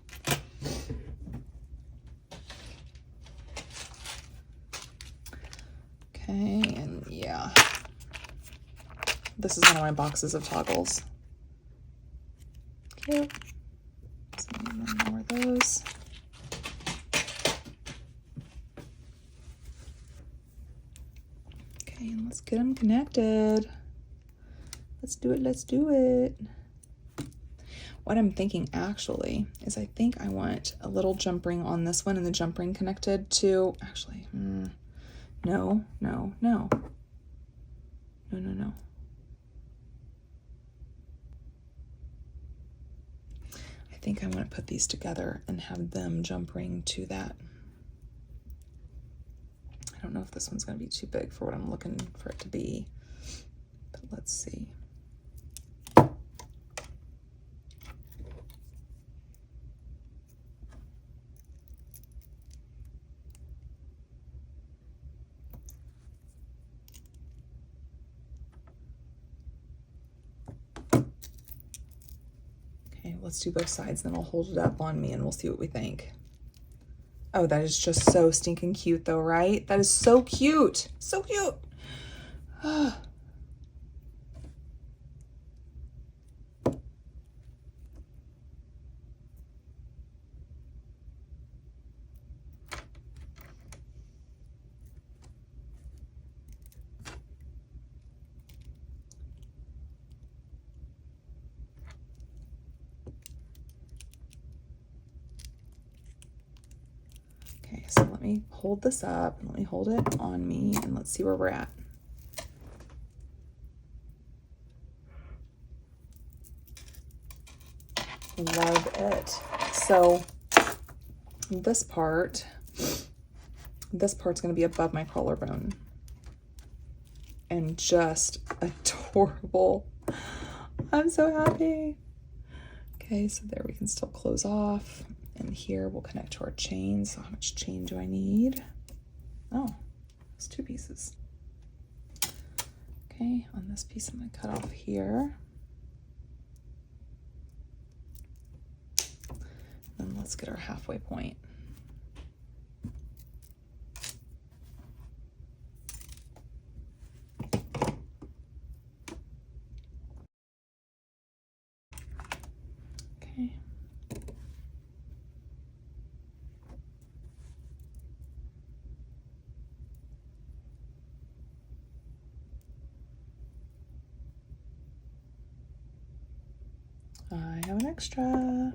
Okay, and yeah. This is one of my boxes of toggles. Cute. So more of those. Okay, and let's get them connected. Let's do it, let's do it. What I'm thinking actually is I think I want a little jump ring on this one and the jump ring connected to, actually, no, no, no, no, no, no, no. I think I want to put these together and have them jump ring to that. I don't know if this one's going to be too big for what I'm looking for it to be, but let's see. Let's do both sides, then I'll hold it up on me and we'll see what we think. Oh, that is just so stinking cute though, right? That is so cute. So cute. Okay, so let me hold this up and let me hold it on me and let's see where we're at. Love it. So this part's going to be above my collarbone and just adorable. I'm so happy. Okay, so there we can still close off. And here we'll connect to our chain. So how much chain do I need? Oh, it's 2 pieces. Okay, on this piece I'm going to cut off here. And let's get our halfway point. Okay. I have an extra.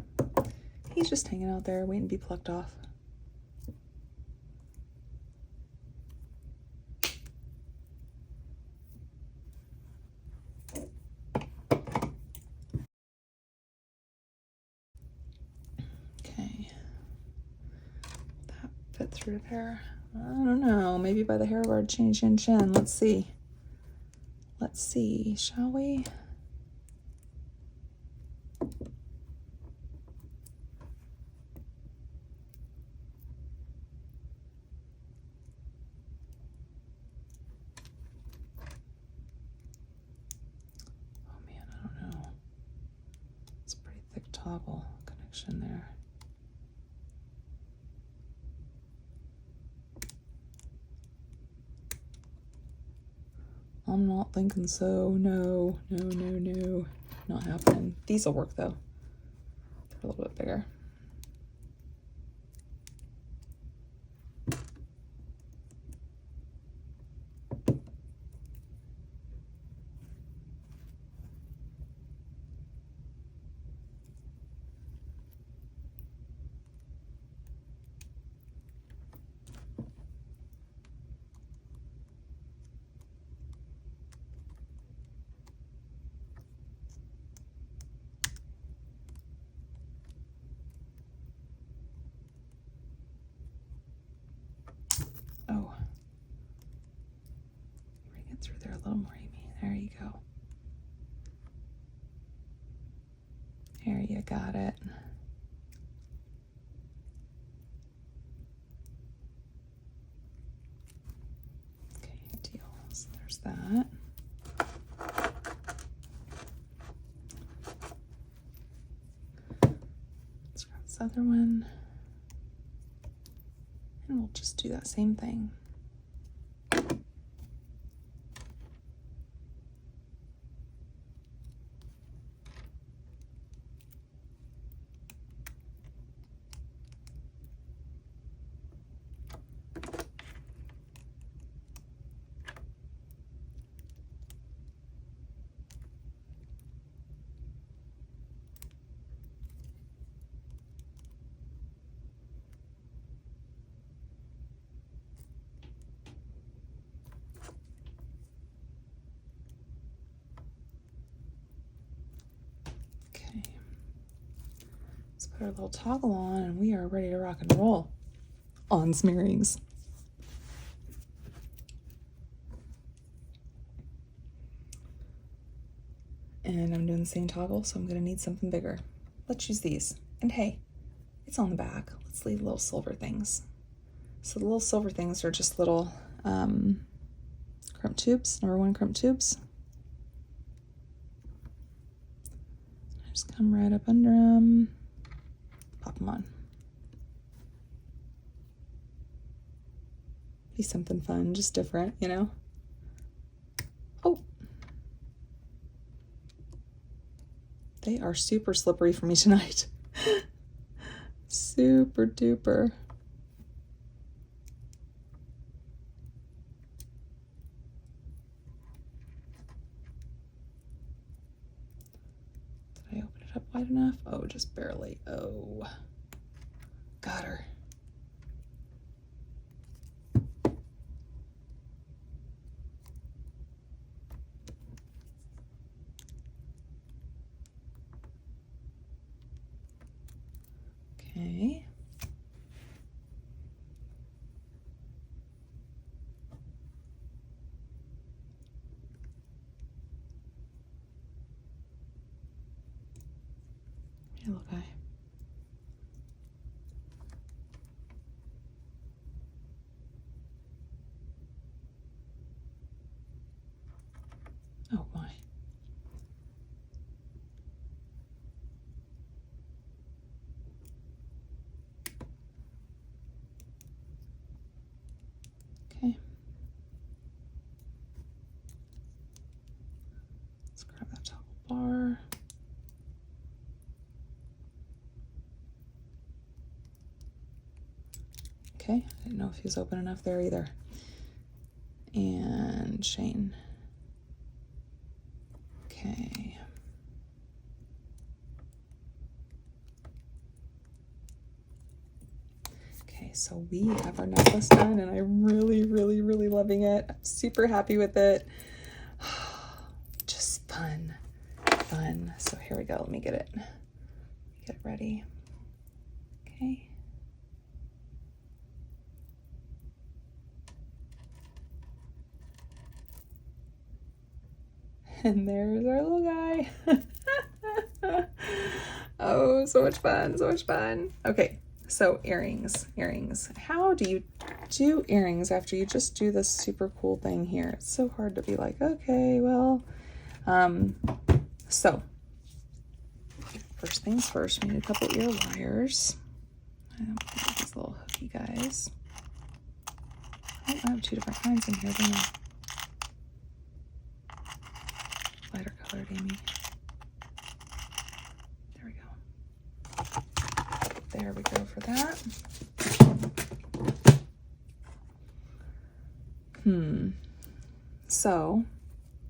He's just hanging out there waiting to be plucked off. Okay. That fit through there. I don't know. Maybe by the hair of our chin, chin, chin. Let's see. Let's see, shall we? toggle connection there. I'm not thinking so. No, no, no, no. Not happening. These will work though. They're a little bit bigger. Oh, bring it through there a little more, Amy. There you go. There you got it. Okay, deal. So there's that. Let's grab this other one. And we'll just do that same thing. Put our little toggle on and we are ready to rock and roll on some earrings. And I'm doing the same toggle, so I'm going to need something bigger. Let's use these. And hey, it's on the back. Let's leave little silver things. So the little silver things are just little crimp tubes, #1 crimp tubes. Just come right up under them. Pop them on. Be something fun, just different, you know? Oh. They are super slippery for me tonight. Super duper. Did I open it up wide enough? Oh, just barely. Oh. Got her. Okay. Hey, little guy. Oh my. Okay. Let's grab that toggle bar. Okay, I didn't know if he was open enough there either. And Shane. Okay. Okay, so we have our necklace done and I'm really, really, really loving it. I'm super happy with it. Just fun, fun. So here we go. Let me get it ready. Okay. And there's our little guy. Oh, so much fun, so much fun. Okay, so earrings. How do you do earrings after you just do this super cool thing here? It's so hard to be like, okay, well, so first things first, we need a couple ear wires. I have these little hooky guys. Oh, I have two different kinds in here, don't I? Lighter colored, Amy. There we go. There we go for that. So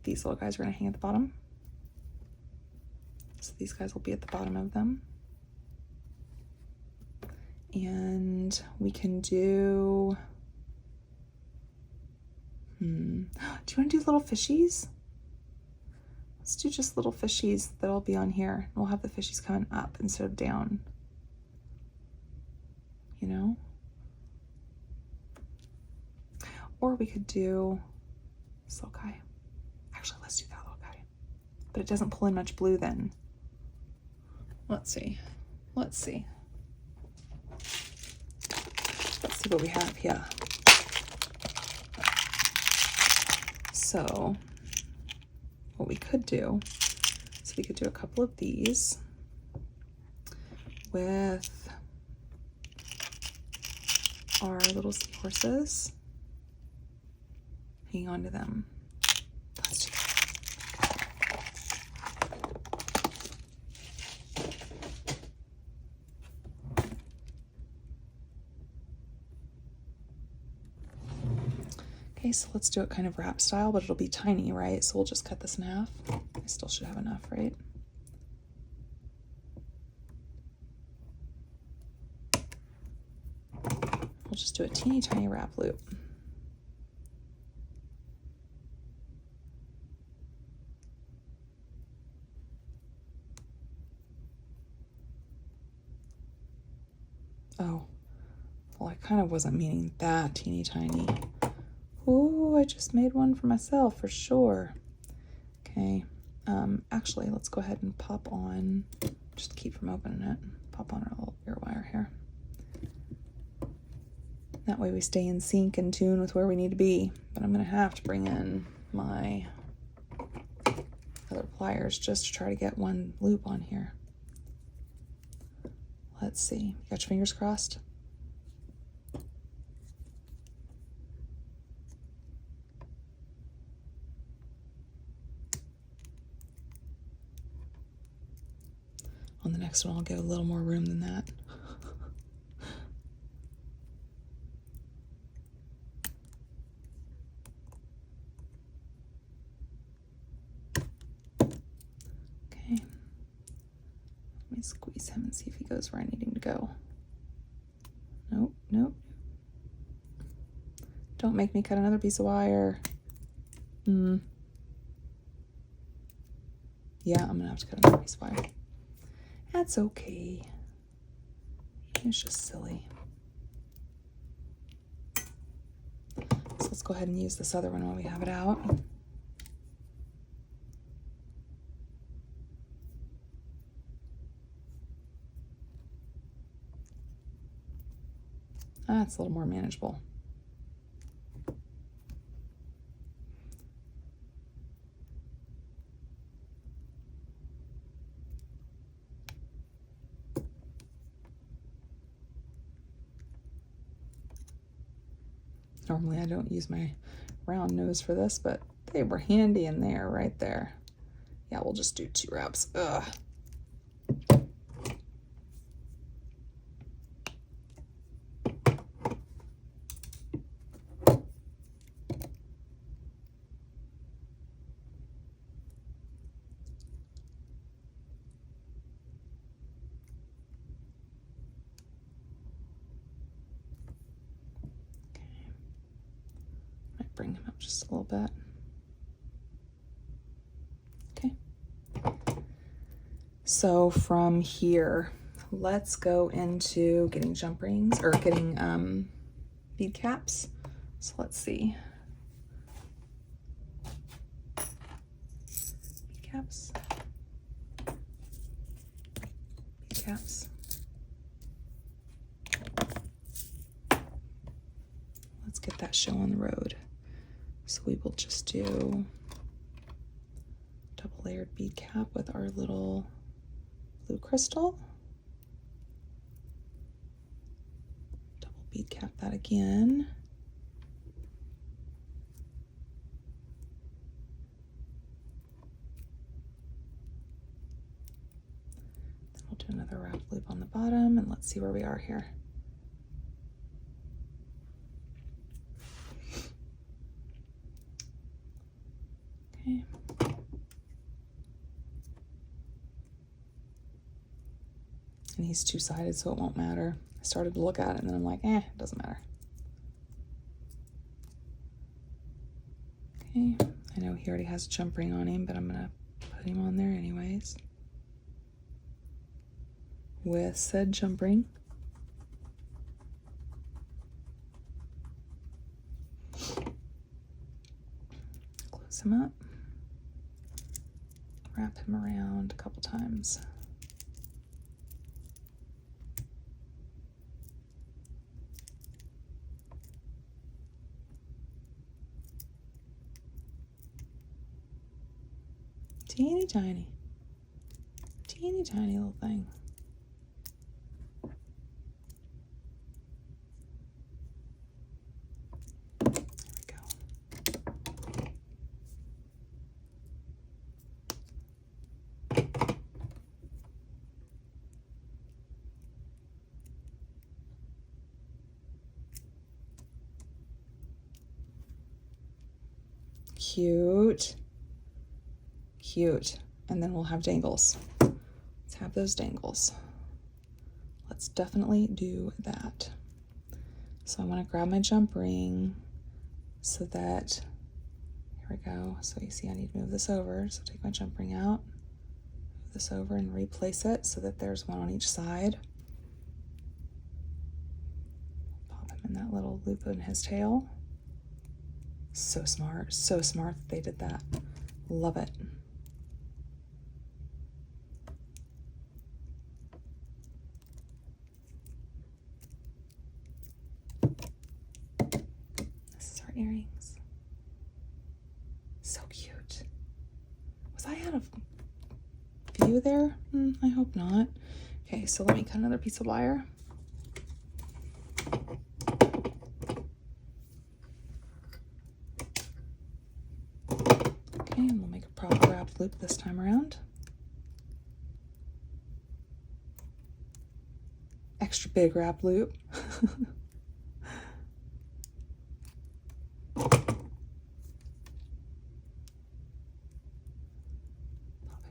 these little guys are going to hang at the bottom. So these guys will be at the bottom of them. And we can do, do you want to do little fishies? Let's do just little fishies that'll be on here. We'll have the fishies coming up instead of down. You know? Or we could do this little guy. Actually, let's do that little guy. But it doesn't pull in much blue then. Let's see. Let's see. Let's see what we have here. So what we could do is we could do a couple of these with our little seahorses. Hang on to them. Let's do that. Okay, so let's do it kind of wrap style, but it'll be tiny, right? So we'll just cut this in half. I still should have enough, right? We'll just do a teeny tiny wrap loop. Oh, well, I kind of wasn't meaning that teeny tiny. Ooh, I just made one for myself for sure. Okay, actually, let's go ahead and pop on, just to keep from opening it, pop on our little ear wire here. That way we stay in sync and tune with where we need to be. But I'm gonna have to bring in my other pliers just to try to get one loop on here. Let's see, you got your fingers crossed? On the next one, I'll give a little more room than that. Okay. Let me squeeze him and see if he goes where I need him to go. Nope, nope. Don't make me cut another piece of wire. Yeah, I'm gonna have to cut another piece of wire. That's okay. It's just silly. So let's go ahead and use this other one while we have it out. That's a little more manageable. Normally I don't use my round nose for this, but they were handy in there, right there. Yeah, we'll just do 2 wraps. Ugh. Bring him up just a little bit. Okay. So from here, let's go into getting jump rings, or getting bead caps. So let's see. Bead caps. Bead caps. Let's get that show on the road. So we will just do double layered bead cap with our little blue crystal. Double bead cap that again. Then we'll do another wrap loop on the bottom, and let's see where we are here. Okay. And he's two-sided, so it won't matter. I started to look at it, and then I'm like, it doesn't matter. Okay, I know he already has a jump ring on him, but I'm gonna put him on there anyways. With said jump ring. Close him up. Wrap him around a couple times. Teeny tiny little thing. There we go. Cute. Cute. And then we'll have dangles. Let's have those dangles. Let's definitely do that. So I want to grab my jump ring so that, here we go. So you see I need to move this over. So take my jump ring out, move this over and replace it so that there's one on each side. Pop him in that little loop in his tail. So smart that they did that. Love it. This is our earrings. So cute. Was I out of view there? I hope not. Okay, so let me cut another piece of wire. Okay, and we'll make a proper wrap loop this time around. Extra big wrap loop. Pop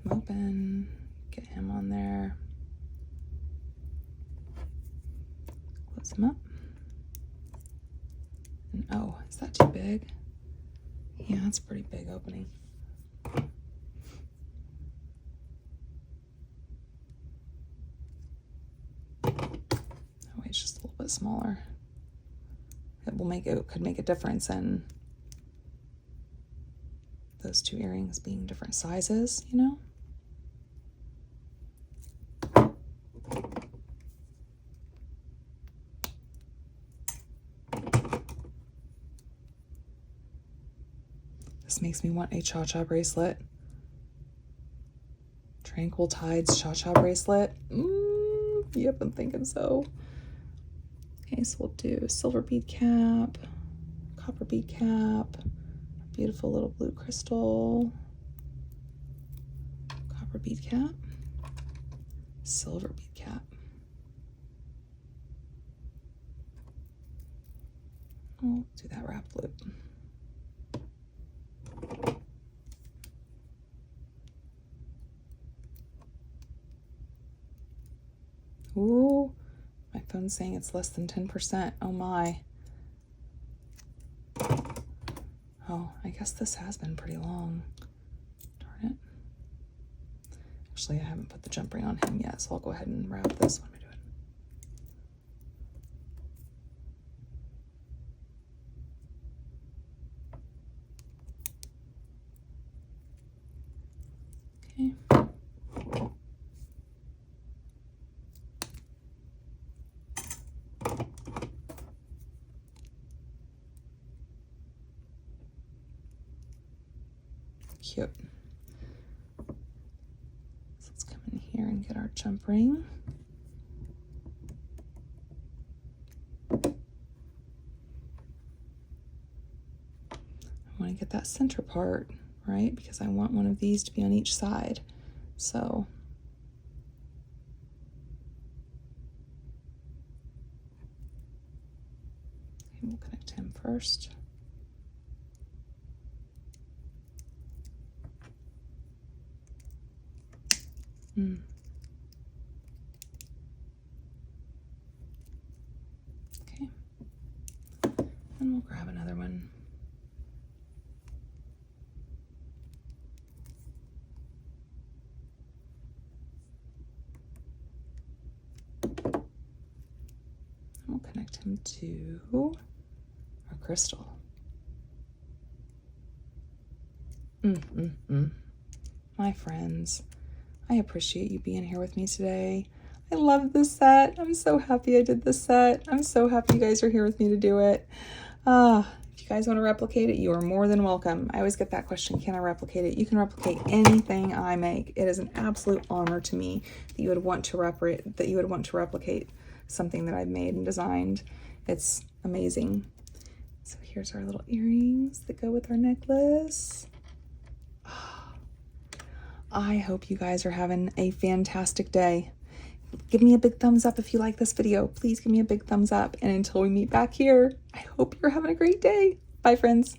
him open, get him on there. Close him up. And oh, is that too big? Yeah, that's a pretty big opening. Oh, it's just a little bit smaller. It could make a difference in those two earrings being different sizes, you know? This makes me want a cha-cha bracelet. Tranquil Tides cha-cha bracelet. Yep, I'm thinking so. Okay, so we'll do silver bead cap, copper bead cap, beautiful little blue crystal, copper bead cap, silver bead cap. We'll do that wrap loop. Ooh, my phone's saying it's less than 10%. Oh my. Oh, I guess this has been pretty long. Darn it. Actually, I haven't put the jump ring on him yet, so I'll go ahead and wrap this. What am I doing? Okay. Cute. So let's come in here. here and get our jump ring. I want to get that center part, right? Because I want one of these to be on each side. So we'll connect him first. Okay. And we'll grab another one. We'll connect him to our crystal. My friends, I appreciate you being here with me today. I love this set. I'm so happy I did this set. I'm so happy you guys are here with me to do it. If you guys want to replicate it, you are more than welcome. I always get that question, can I replicate it? You can replicate anything I make. It is an absolute honor to me that you would want to replicate something that I've made and designed. It's amazing. So here's our little earrings that go with our necklace. I hope you guys are having a fantastic day. Give me a big thumbs up if you like this video. Please give me a big thumbs up. And until we meet back here, I hope you're having a great day. Bye, friends.